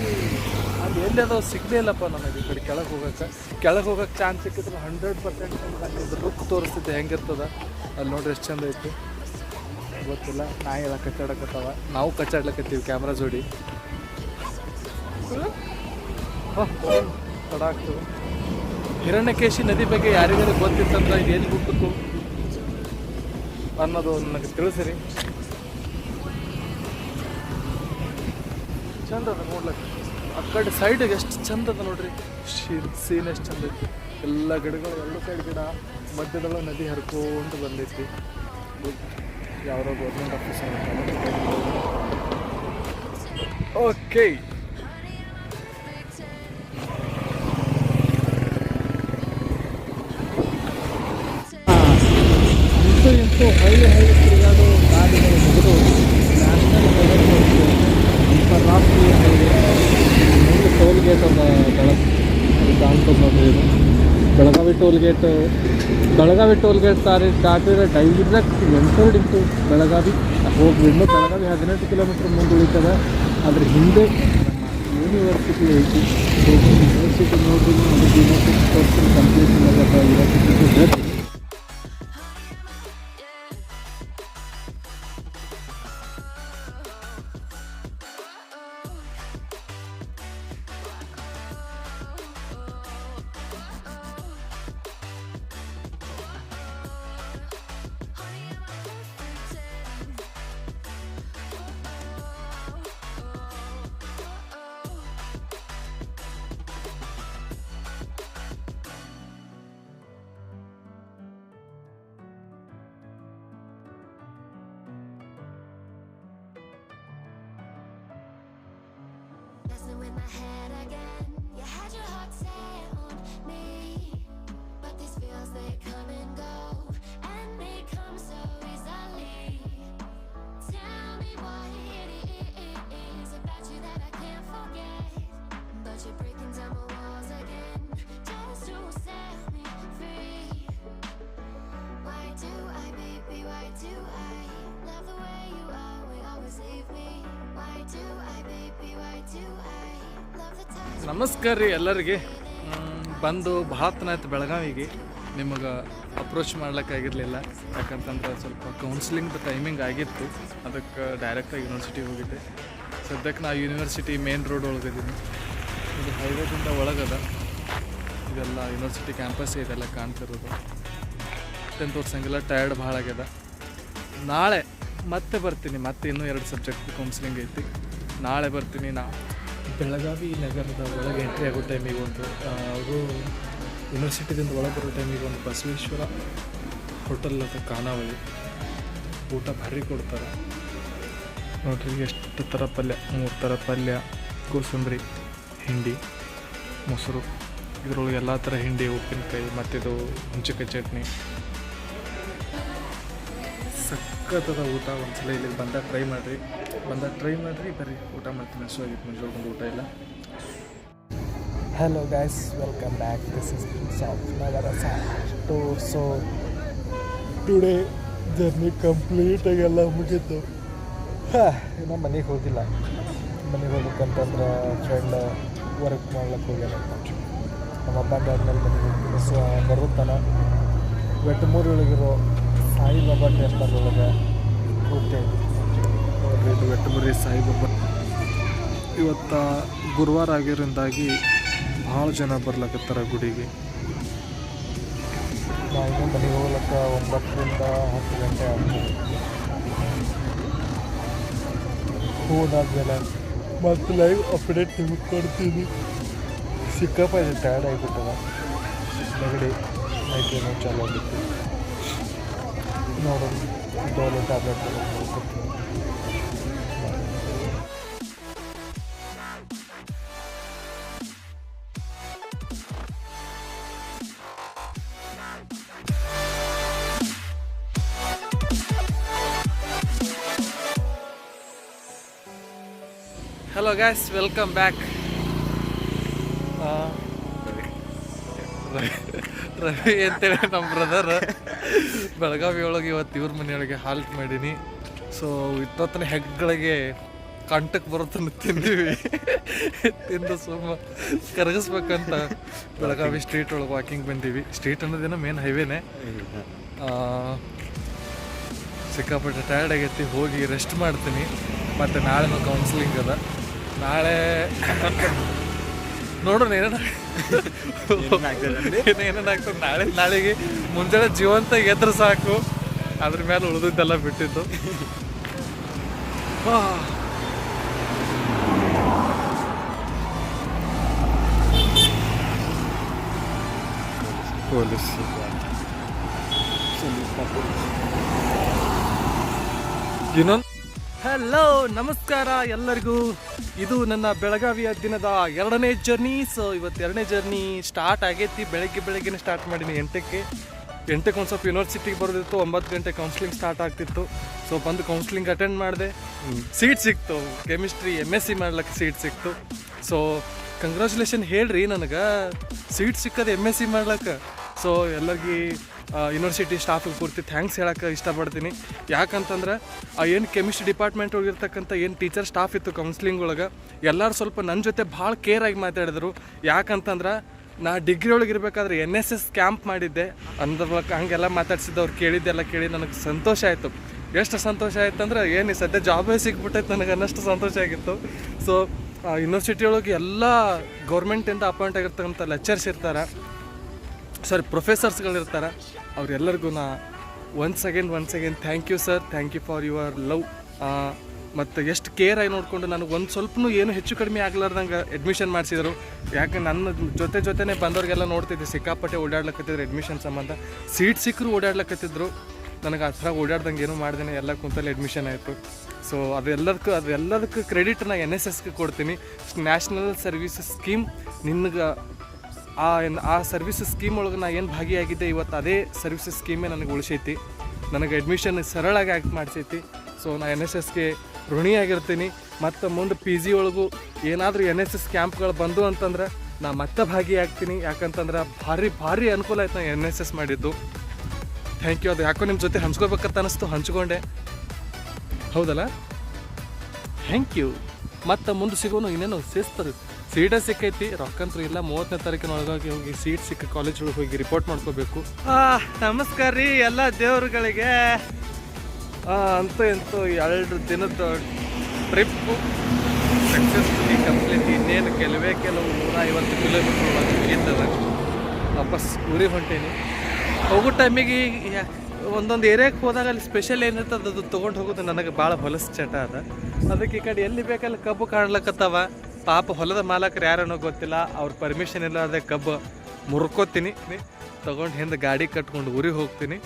ಅದು ಎಲ್ಲಿ ಅದು ಸಿಗಲೇ ಇಲ್ಲಪ್ಪ ನನಗೆ. ಈ ಕಡೆ ಕೆಳಗೆ ಹೋಗಕ್ಕೆ ಚಾನ್ಸ್ ಸಿಕ್ಕಿದ್ರೆ 100% ಲುಕ್ ತೋರಿಸ್ತಿದ್ದೆ ಹೆಂಗಿರ್ತದ. ಅಲ್ಲಿ ನೋಡ್ರಿ ಎಷ್ಟು ಚಂದ ಐತಿ. ಗೊತ್ತಿಲ್ಲ, ನಾಯಿ ಎಲ್ಲ ಕಚ್ಚಾಡಕತ್ತಾವ, ನಾವು ಕಚ್ಚಾಡ್ಲಕತ್ತೀವಿ ಕ್ಯಾಮ್ರಾ ಜೋಡಿ. ತಡ ಆಗ್ತದೆ. ಹಿರಣ್ಯಕೇಶಿ ನದಿ ಬಗ್ಗೆ ಯಾರಿಗಾರು ಗೊತ್ತಿತ್ತಂದ್ರೆ ಇದು ಎಲ್ಲಿ ಹುಟ್ಟಿತು ಅನ್ನೋದು ನನಗೆ ತಿಳಿಸಿರಿ. ಚಂದ ಅದ ನೋಡ್ಲಿಕ್ಕೆ. ಆ ಕಡೆ ಸೈಡಿಗೆ ಎಷ್ಟು ಚಂದ ಅದ ನೋಡ್ರಿ, ಸೀನ್ ಎಷ್ಟು ಚಂದ ಐತಿ. ಎಲ್ಲ ಗಿಡಗಳು, 2 ಸೈಡ್ ಗಿಡ, ಮಧ್ಯದೊಳಗೆ ನದಿ ಹರ್ಕೊಂಡು ಬಂದೈತಿ. ಯಾರೋ ಗೌರ್ಮೆಂಟ್ ಆಫೀಸರ್. ಓಕೆ, ಇಂತೂ ಹಳ್ಳಿ ತಿರುಗಾಡು ಗಾಡಿಗಳು ಮುಗಿದು ನ್ಯಾಷನಲ್ ಟೋಲ್ಗೇಟ್ ಬೆಳಗಾವಿ ಟೋಲ್ಗೇಟ್ ದಾಟಿದ್ರೆ ಡೈರೆಕ್ಟ್ ಎಂಟರ್ಡ್ ಇಂಟು ಬೆಳಗಾವಿ ಹೋಗಿ. ಇನ್ನೂ ಬೆಳಗಾವಿ 18 ಕಿಲೋಮೀಟ್ರ್ ಮುಂದೆ ಉಳಿತದೆ. ಅದ್ರ ಹಿಂದೆ ಯೂನಿವರ್ಸಿಟಿ ಐತಿ. ಯೂನಿವರ್ಸಿಟಿ ನೋಡ್ರಿ, university course complete university. Messing with my head again. You had your heart set on me, but these feels they come and go, and they come so easily. Tell me what it is about you that I can't forget, but you're breaking down my walls again just to set me free. Why do I, baby, why do I love the way you are, will always leave me? Why do I, baby, why do I love the touch? ನಮಸ್ಕಾರ ರೀ ಎಲ್ಲರಿಗೆ. ಬಂದು ಭಾಳತನಾಯ್ತು ಬೆಳಗಾವಿಗೆ. ನಿಮಗೆ approach ಮಾಡ್ಲಿಕ್ಕಾಗಿರಲಿಲ್ಲ, ಯಾಕಂತಂದ್ರೆ ಸ್ವಲ್ಪ ಕೌನ್ಸಿಲಿಂಗ್ದು timing ಆಗಿತ್ತು. ಅದಕ್ಕೆ ಡೈರೆಕ್ಟಾಗಿ ಯೂನಿವರ್ಸಿಟಿಗೆ ಹೋಗಿದ್ದೆ. ಸದ್ಯಕ್ಕೆ ನಾ ಯೂನಿವರ್ಸಿಟಿ ಮೇನ್ ರೋಡ್ ಒಳಗಿದ್ದೀನಿ. ಇದು ಹೈವೇದಿಂದ ಒಳಗದ. ಇದೆಲ್ಲ ಯೂನಿವರ್ಸಿಟಿ ಕ್ಯಾಂಪಸ್ ಇದೆಲ್ಲ ಕಾಣ್ತಿರೋದು. ತೋರ್ಸಂಗಿಲ್ಲ, ಟಯರ್ಡ್ ಭಾಳ ಆಗ್ಯದ. ನಾಳೆ ಮತ್ತೆ ಬರ್ತೀನಿ. ಮತ್ತೆ ಇನ್ನೂ 2 ಸಬ್ಜೆಕ್ಟ್ ಕೌನ್ಸಿಲಿಂಗ್ ಐತಿ. ನಾಳೆ ಬರ್ತೀನಿ. ಬೆಳಗಾವಿ ನಗರದ ಒಳಗೆ ಎಂಟ್ರಿ ಆಗೋ ಟೈಮಿಗೆ ಅವರು ಯೂನಿವರ್ಸಿಟಿದಿಂದ ಒಳಗೆ ಬರೋ ಟೈಮಿಗೆ ಒಂದು ಬಸವೇಶ್ವರ ಹೋಟೆಲ್ ಅಥವಾ ಖಾನಾವಳಿ ಊಟ ಭಾರಿ ಕೊಡ್ತಾರೆ ನೋಡ್ರಿ. ಎಷ್ಟು ಥರ ಪಲ್ಯ, 3 ಥರ ಪಲ್ಯ, ಕೋಸಂಬರಿ, ಹಿಂಡಿ, ಮೊಸರು, ಇದರೊಳಗೆ ಎಲ್ಲ ಥರ ಹಿಂಡಿ, ಉಪ್ಪಿನಕಾಯಿ, ಮತ್ತಿದು ಹುಂಚಿಕಾಯಿ ಚಟ್ನಿ. ಸಖತ್ತದ ಊಟ. ಒಂದ್ಸಲ ಇಲ್ಲಿಗೆ ಬಂದಾಗ ಟ್ರೈ ಮಾಡಿರಿ. ಬರ್ರಿ ಊಟ ಮಾಡ್ತೀನಿ. ಹಸುವಾಗಿತ್ತು, ಮುಂಜಾನೆ ಒಂದು ಊಟ ಇಲ್ಲ. Hello guys, welcome back. This is Navarasa tour. So today journey ಕಂಪ್ಲೀಟಾಗಿ ಎಲ್ಲ ಮುಗೀತು. ಇನ್ನೂ ಮನೆಗೆ ಹೋಗಿಲ್ಲ. ಮನೆಗೆ ಹೋಗ್ಬೇಕಂತಂದ್ರೆ ಫ್ರೆಂಡ್ ವರ್ಕ್ ಮಾಡ್ಲಿಕ್ಕೆ ಹೋಗ್ಯಾನಂತ. ನಮ್ಮ ಬಂದಾದ್ಮೇಲೆ ಮನೆಗೆ ಹೋಗ್ತೀನಿ. ಸೊ ಬರುತ್ತಾನ ವೆಟ್ಟಮೂರೊಳಗಿರೋ ಸಾಯಿಬಾಬಾ ಟೆಂಪಲ್ ಒಳಗೆ ಹೋಗ್ತೇವೆ. ನೋಡ್ರಿ, ಇದು ವೆಟ್ಟಮುರಿ ಸಾಯಿಬಾಬಾ. ಇವತ್ತು ಗುರುವಾರ ಆಗಿರೋದ್ರಿಂದಾಗಿ ಭಾಳ ಜನ ಬರ್ಲಕತ್ತಾರ ಗುಡಿಗೆ. ನಾವು ಮನೆಗೆ ಹೋಗ್ಲಿಕ್ಕೆ 9 ರಿಂದ 10 ಗಂಟೆ ಆಗ್ತದೆ. ಹೋದಾದ್ಮೇಲೆ ಮತ್ತು ಲೈವ್ ಅಪ್ಡೇಟ್ ನಿಮಗೆ ಕೊಡ್ತೀನಿ. ಸಿಕ್ಕಾಪಟ್ಟೆ ಟಯರ್ಡ್ ಆಗಿಬಿಟ್ಟದ. ನೆಗಡಿ ನೈಟ್ ಏನೋ ಚಾಲು ಆಗಿತ್ತು. ನೋಡೋಣ, ಡೋಲೋ ಟ್ಯಾಬ್ಲೆಟ್ ಕೊಡ್ತೀನಿ. Hello gas, welcome back. Ravi ಅಂತೇಳಿ ನಮ್ಮ ಬ್ರದರ್ ಬೆಳಗಾವಿ ಒಳಗೆ ಇವತ್ತು ಇವ್ರ ಮನೆಯೊಳಗೆ ಹಾಲ್ಟ್ ಮಾಡೀನಿ. ಸೊ ಇತ್ತೊತ್ತನೇ ಹೆಗ್ಗಳಿಗೆ ಕಂಟಕ್ಕೆ ಬರುತ್ತನ್ನು ತಿಂದೀವಿ. ತಿಂದು ಸುಮ್ಮ ಕರಗಿಸ್ಬೇಕಂತ ಬೆಳಗಾವಿ ಸ್ಟ್ರೀಟ್ ಒಳಗೆ ವಾಕಿಂಗ್ ಬಂದೀವಿ. ಸ್ಟ್ರೀಟ್ ಅನ್ನೋದೇನೋ ಮೇನ್ ಹೈವೇನೇ. ಸಿಕ್ಕಾಪಟ್ಟೆ ಟಯರ್ಡ್ ಆಗೈತಿ. ಹೋಗಿ ರೆಸ್ಟ್ ಮಾಡ್ತೀನಿ. ಮತ್ತು ನಾಳೆ ಕೌನ್ಸಿಲಿಂಗ್ ಅದ. ನಾಳೆ ನೋಡೋಣ ಏನೇನಾಗ್ತದೆ. ನಾಳೆಗೆ ಮುಂಜಾನೆ ಜೀವಂತ ಎದ್ರು ಸಾಕು. ಅದ್ರ ಮೇಲೆ ಉಳಿದಿದ್ದೆಲ್ಲ ಬಿಟ್ಟಿದ್ದು. ಪೊಲೀಸ್ ಇನ್ನೊಂದು. ಹಲೋ, ನಮಸ್ಕಾರ ಎಲ್ಲರಿಗೂ. ಇದು ನನ್ನ ಬೆಳಗಾವಿಯ ದಿನದ 2ನೇ ಜರ್ನಿ. ಸೊ ಇವತ್ತು 2ನೇ ಜರ್ನಿ ಸ್ಟಾರ್ಟ್ ಆಗೈತಿ. ಬೆಳಗ್ಗೆನೇ ಸ್ಟಾರ್ಟ್ ಮಾಡೀನಿ 8ಕ್ಕೆ ಒಂದು ಸ್ವಲ್ಪ ಯೂನಿವರ್ಸಿಟಿಗೆ ಬರೋದಿತ್ತು. 9 ಗಂಟೆ ಕೌನ್ಸಿಲಿಂಗ್ ಸ್ಟಾರ್ಟ್ ಆಗ್ತಿತ್ತು. ಸೊ ಬಂದು ಕೌನ್ಸಿಲಿಂಗ್ ಅಟೆಂಡ್ ಮಾಡಿದೆ. ಸೀಟ್ ಸಿಕ್ತು. ಕೆಮಿಸ್ಟ್ರಿ MSc ಮಾಡ್ಲಿಕ್ಕೆ ಸೀಟ್ ಸಿಕ್ತು. ಸೊ ಕಂಗ್ರ್ಯಾಚುಲೇಷನ್ ಹೇಳ್ರಿ, ನನಗೆ ಸೀಟ್ ಸಿಕ್ಕದು MSc ಮಾಡ್ಲಿಕ್ಕೆ. ಸೊ ಎಲ್ಲರಿಗೆ ಯೂನಿವರ್ಸಿಟಿ ಸ್ಟಾಫಿಗೆ ಪೂರ್ತಿ ಥ್ಯಾಂಕ್ಸ್ ಹೇಳೋಕ್ಕೆ ಇಷ್ಟಪಡ್ತೀನಿ. ಯಾಕಂತಂದ್ರೆ ಏನು ಕೆಮಿಸ್ಟ್ರಿ ಡಿಪಾರ್ಟ್ಮೆಂಟ್ ಒಳಗಿರ್ತಕ್ಕಂಥ ಏನು ಟೀಚರ್ ಸ್ಟಾಫ್ ಇತ್ತು ಕೌನ್ಸ್ಲಿಂಗ್ ಒಳಗೆ ಎಲ್ಲರೂ ಸ್ವಲ್ಪ ನನ್ನ ಜೊತೆ ಭಾಳ ಕೇರಾಗಿ ಮಾತಾಡಿದ್ರು. ಯಾಕಂತಂದ್ರೆ ನಾ ಡಿಗ್ರಿ ಒಳಗೆ ಇರಬೇಕಾದ್ರೆ NSS ಕ್ಯಾಂಪ್ ಮಾಡಿದ್ದೆ, ಅಂದ್ರೆ ಹಂಗೆಲ್ಲ ಮಾತಾಡ್ಸಿದ್ದವ್ರು ಕೇಳಿದ್ದೆಲ್ಲ ಕೇಳಿ ನನಗೆ ಸಂತೋಷ ಆಯಿತು. ಎಷ್ಟು ಸಂತೋಷ ಆಯ್ತು ಅಂದ್ರೆ ಏನು ಸದ್ಯ ಜಾಬೇ ಸಿಕ್ಬಿಟ್ಟೈತೆ ನನಗೆ ಅನ್ನಷ್ಟು ಸಂತೋಷ ಆಗಿತ್ತು. ಸೊ ಯೂನಿವರ್ಸಿಟಿ ಒಳಗೆ ಎಲ್ಲ ಗೌರ್ಮೆಂಟಿಂದ ಅಪಾಯಿಂಟ್ ಆಗಿರ್ತಕ್ಕಂಥ ಲೆಕ್ಚರ್ಸ್ ಇರ್ತಾರೆ, ಪ್ರೊಫೆಸರ್ಸ್ಗಳಿರ್ತಾರೆ. ಅವರೆಲ್ಲರಿಗೂ ನಾ once again thank you sir, thank you for your love. ಮತ್ತು ಎಷ್ಟು ಕೇರ್ ಆಗಿ ನೋಡಿಕೊಂಡು ನನಗೆ ಒಂದು ಸ್ವಲ್ಪನೂ ಏನು ಹೆಚ್ಚು ಕಡಿಮೆ ಆಗ್ಲಾರ್ದಂಗೆ ಅಡ್ಮಿಷನ್ ಮಾಡಿಸಿದ್ರು. ಯಾಕೆ ನನ್ನ ಜೊತೆನೇ ಬಂದವ್ರಿಗೆಲ್ಲ ನೋಡ್ತಿದ್ದೆ, ಸಿಕ್ಕಾಪಟ್ಟೆ ಓಡಾಡ್ಲಕತ್ತಿದ್ರು ಅಡ್ಮಿಷನ್ ಸಂಬಂಧ. ಸೀಟ್ ಸಿಕ್ಕರು ಓಡಾಡ್ಲಕತ್ತಿದ್ರು. ನನಗೆ ಆ ಥರ ಓಡಾಡ್ದಂಗೆ ಏನೂ ಮಾಡ್ದೇನೆ, ಎಲ್ಲ ಕುಂತಲ್ಲಿ ಅಡ್ಮಿಷನ್ ಆಯಿತು. ಸೊ ಅದೆಲ್ಲದಕ್ಕೂ ಕ್ರೆಡಿಟ್ ನಾ NSSಗೆ ಕೊಡ್ತೀನಿ. ನ್ಯಾಷನಲ್ ಸರ್ವೀಸಸ್ ಸ್ಕೀಮ್ ನಿನ್ಗೆ ಆ ಸರ್ವಿಸಸ್ ಸ್ಕೀಮ್ ಒಳಗೆ ನಾ ಏನು ಭಾಗಿಯಾಗಿದ್ದೆ, ಇವತ್ತು ಅದೇ ಸರ್ವಿಸಸ್ ಸ್ಕೀಮೇ ನನಗೆ ಉಳಿಸೈತಿ, ನನಗೆ ಅಡ್ಮಿಷನ್ ಸರಳಾಗಿ ಆಗಿ ಮಾಡಿಸೈತಿ. ಸೊ ನಾ NSSಗೆ ಋಣಿಯಾಗಿರ್ತೀನಿ. ಮತ್ತು ಮುಂದೆ PG ಒಳಗೂ ಏನಾದರೂ NSS ಕ್ಯಾಂಪ್ಗಳು ಬಂದು ಅಂತಂದ್ರೆ ನಾ ಮತ್ತೆ ಭಾಗಿಯಾಗ್ತೀನಿ. ಯಾಕಂತಂದ್ರೆ ಭಾರಿ ಅನುಕೂಲ ಆಯ್ತು ನಾ NSS ಮಾಡಿದ್ದು. Thank you. ಅದು ಯಾಕೋ ನಿಮ್ಮ ಜೊತೆ ಹಂಚ್ಕೋಬೇಕಂತ ಅನ್ನಿಸ್ತು, ಹಂಚ್ಕೊಂಡೆ. ಹೌದಲ್ಲ, ಥ್ಯಾಂಕ್ ಯು. ಮತ್ತು ಮುಂದೆ ಸಿಗೋನು ಇನ್ನೇನು ಸೀಟೇ ಸಿಕ್ಕೈತಿ, ರೊಕ್ಕಂತೂ ಇಲ್ಲ. 30ನೇ ತಾರೀಕಿನ ಒಳಗಾಗಿ ಹೋಗಿ ಸೀಟ್ ಸಿಕ್ಕ ಕಾಲೇಜ್ ಒಳಗೆ ಹೋಗಿ ರಿಪೋರ್ಟ್ ಮಾಡ್ಕೋಬೇಕು. ನಮಸ್ಕಾರ ರೀ ಎಲ್ಲ ದೇವ್ರುಗಳಿಗೆ. ಅಂತೂ 2 ದಿನದ ಟ್ರಿಪ್ಪು ಸಕ್ಸಸ್ಫುಲಿ ಕಂಪ್ಲೀಟ್. ಇನ್ನೇನು ಕೆಲವು 150 ಕಿಲೋಮೀಟ್ರ್ ಒಳಗೆ ಮುಗಿತದ. ವಾಪಸ್ ಊರಿಗೆ ಹೊಂಟೀನಿ. ಹೋಗೋ ಟೈಮಿಗೆ ಒಂದೊಂದು ಏರಿಯಾಗೆ ಹೋದಾಗ ಅಲ್ಲಿ ಸ್ಪೆಷಲ್ ಏನಿರ್ತದೆ ಅದು ತೊಗೊಂಡು ಹೋಗೋದು ನನಗೆ ಭಾಳ ಹೊಲಸು ಚಟ ಅದ. ಅದಕ್ಕೆ ಈ ಕಡೆ ಎಲ್ಲಿ ಬೇಕಲ್ಲಿ ಕಬ್ಬು ಕಾಣ್ಲಕ್ಕತ್ತವ. ಪಾಪ ಹೊಲದ ಮಾಲಕರು ಯಾರನ್ನೋ ಗೊತ್ತಿಲ್ಲ, ಅವ್ರ ಪರ್ಮಿಷನ್ ಇಲ್ಲದೆ ಕಬ್ಬು ಮುರ್ಕೋತೀನಿ, ತೊಗೊಂಡು ಹಿಂದೆ ಗಾಡಿ ಕಟ್ಕೊಂಡು ಊರಿಗೆ ಹೋಗ್ತೀನಿ.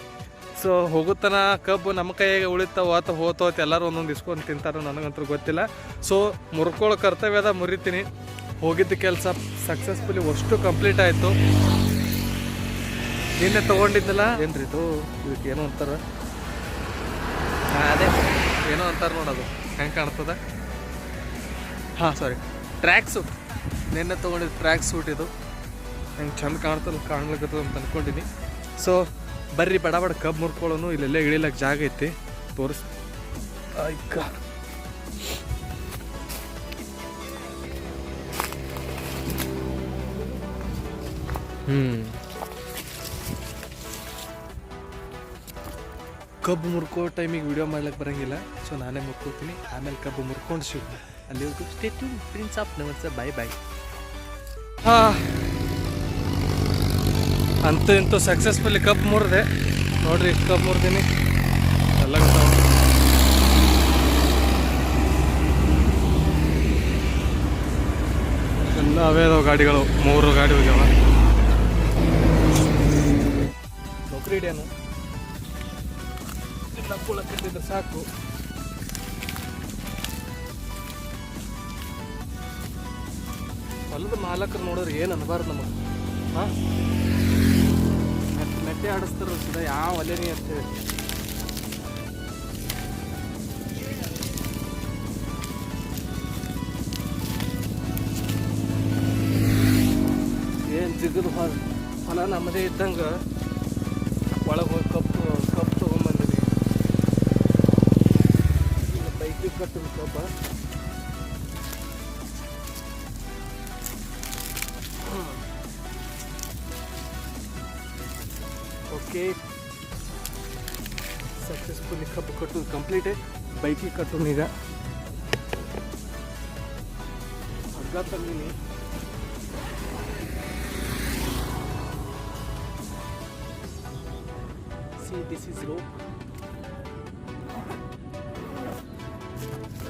ಸೊ ಹೋಗುತ್ತಾನ ಕಬ್ಬು ನಮ್ಮ ಕೈಯಾಗೆ ಉಳಿತಾವ ಹೋತೋತ್ ಎಲ್ಲರೂ ಒಂದೊಂದು ಇಸ್ಕೊಂಡು ತಿಂತಾರೋ ನನಗಂತೂ ಗೊತ್ತಿಲ್ಲ. ಸೊ ಮುರ್ಕೊಳ್ಳೋ ಕರ್ತವ್ಯದ ಮುರಿತೀನಿ. ಹೋಗಿದ್ದ ಕೆಲಸ ಸಕ್ಸಸ್ಫುಲಿ ಅಷ್ಟು ಕಂಪ್ಲೀಟ್ ಆಯಿತು. ನಿನ್ನೆ ತೊಗೊಂಡಿದ್ದಲ್ಲ ಏನ್ರಿ ಇದು, ಇದಕ್ಕೆ ಏನೋ ಅಂತಾರೆ, ಅದೇ ಏನೋ ಅಂತಾರೆ ನೋಡೋದು, ಹೆಂಗೆ ಕಾಣ್ತದೆ. ಹಾಂ ಸಾರಿ, ಟ್ರ್ಯಾಕ್ ಸೂಟ್. ನಿನ್ನೆ ತೊಗೊಂಡಿದ್ದು ಟ್ರ್ಯಾಕ್ ಸೂಟ್. ಇದು ಹೆಂಗೆ ಚಂದ ಕಾಣ್ಲಿಕ್ಕತ್ತದ ಅಂತ ಅಂದ್ಕೊಂಡಿನಿ. ಸೊ ಬರ್ರಿ ಬಡ ಕಬ್ಬು ಮುರ್ಕೊಳ್ಳೋನು. ಇಲ್ಲೆಲ್ಲ ಇಳಿಲಕ್ಕೆ ಜಾಗ ಐತಿ, ತೋರಿಸ್. ಆಯ್ಕ ಕಬ್ಬು ಮುರ್ಕೋ ಟೈಮಿಗೆ ವಿಡಿಯೋ ಮಾಡ್ಲಿಕ್ಕೆ ಬರೋಂಗಿಲ್ಲ. ಸೊ ನಾನೇ ಮುರ್ಕೋತೀನಿ, ಆಮೇಲೆ ಕಬ್ಬು ಮುರ್ಕೊಂಡು ಸಿಗ. ಅಲ್ಲಿವರೆಗೂ ಸ್ಟೇ ಟ್ಯೂನ್. ಪ್ರಿನ್ಸ್ ಆಫ್ ನಮಸ್ತೆ, ಬಾಯ್ ಬಾಯ್. ಅಂತೂ ಸಕ್ಸಸ್ಫುಲಿ ಕಬ್ಬು ಮುರಿದೆ. ನೋಡ್ರಿ ಇಷ್ಟು ಕಬ್ಬು ಮುರಿದೀನಿ. ಎಲ್ಲ ಎಲ್ಲ ಅವೇ ಅದಾವ ಗಾಡಿಗಳು. 3 ಗಾಡಿ ಹೋಗ್ಯಾವ. ನೌಕರಿ ಹಿಡಿಯೋನು ಕಟ್ಟಿದ್ರೆ ಸಾಕು. ಹೊಲದ ಮಾಲಕರು ನೋಡಿದ್ರೆ ಏನು ಅನ್ಬಾರ್ದು ನಮಗೆ. ಹಾಂ, ನೆಟ್ಟೆ ಆಡಿಸ್ತಾರ ಸದಾ ಯಾವ ಒಲೆನಿ ಅಂತೇಳಿ. ಏನು ಜಿಗದು ಹೊಲ ನಮ್ಮದೇ ಇದ್ದಂಗೆ ಒಳಗೆ ಹೋಗಿ ಕಪ್ಪು ತೊಗೊಂಬಂದಿನಿ. ಬೈಕಿಗೆ ಕಟ್ಟಿನ ಕಬ್ಬ. ಓಕೆ, ಸಕ್ಸಸ್ಫುಲಿ ಕಬ್ಬು ಕಟ್ಟೋದು ಕಂಪ್ಲೀಟೆಡ್. ಬೈಕಿಗೆ ಕಟ್ಟೋನು ಈಗ ಹಗ್ಗ ತಂದೀನಿ. See, this is rope.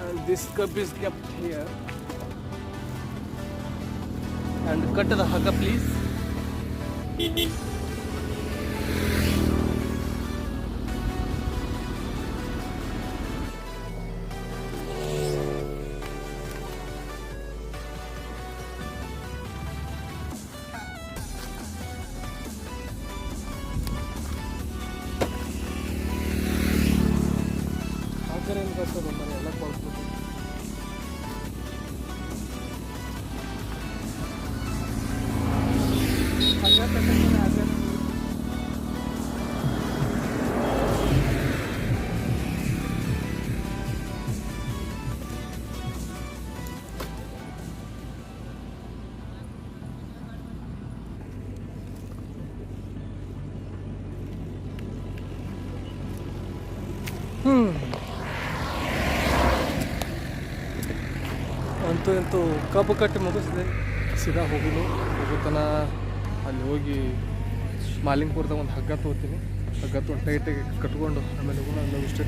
And this cup is kept here. And cut the hugger, please. ಎಲ್ಲ ಕೊಡ್ಬೋದು. ಹಗ್ಗ ಅಂತೂ ಕಬ್ಬು ಕಟ್ಟಿ ಮುಗಿಸಿದೆ ಸೀದಾ ಹೋಗೋತನ ಅಲ್ಲಿ ಹೋಗಿ ಮಾಲಿಂಗ್ಪುರದಾಗ ಒಂದು ಹಗ್ಗ ತೊಗೋತೀನಿ. ಹಗ್ಗ ತೊಗೊಂಡು ಟೈಟಾಗಿ ಕಟ್ಕೊಂಡು ಆಮೇಲೆ ಹೋಗೋಣ. ಇಷ್ಟ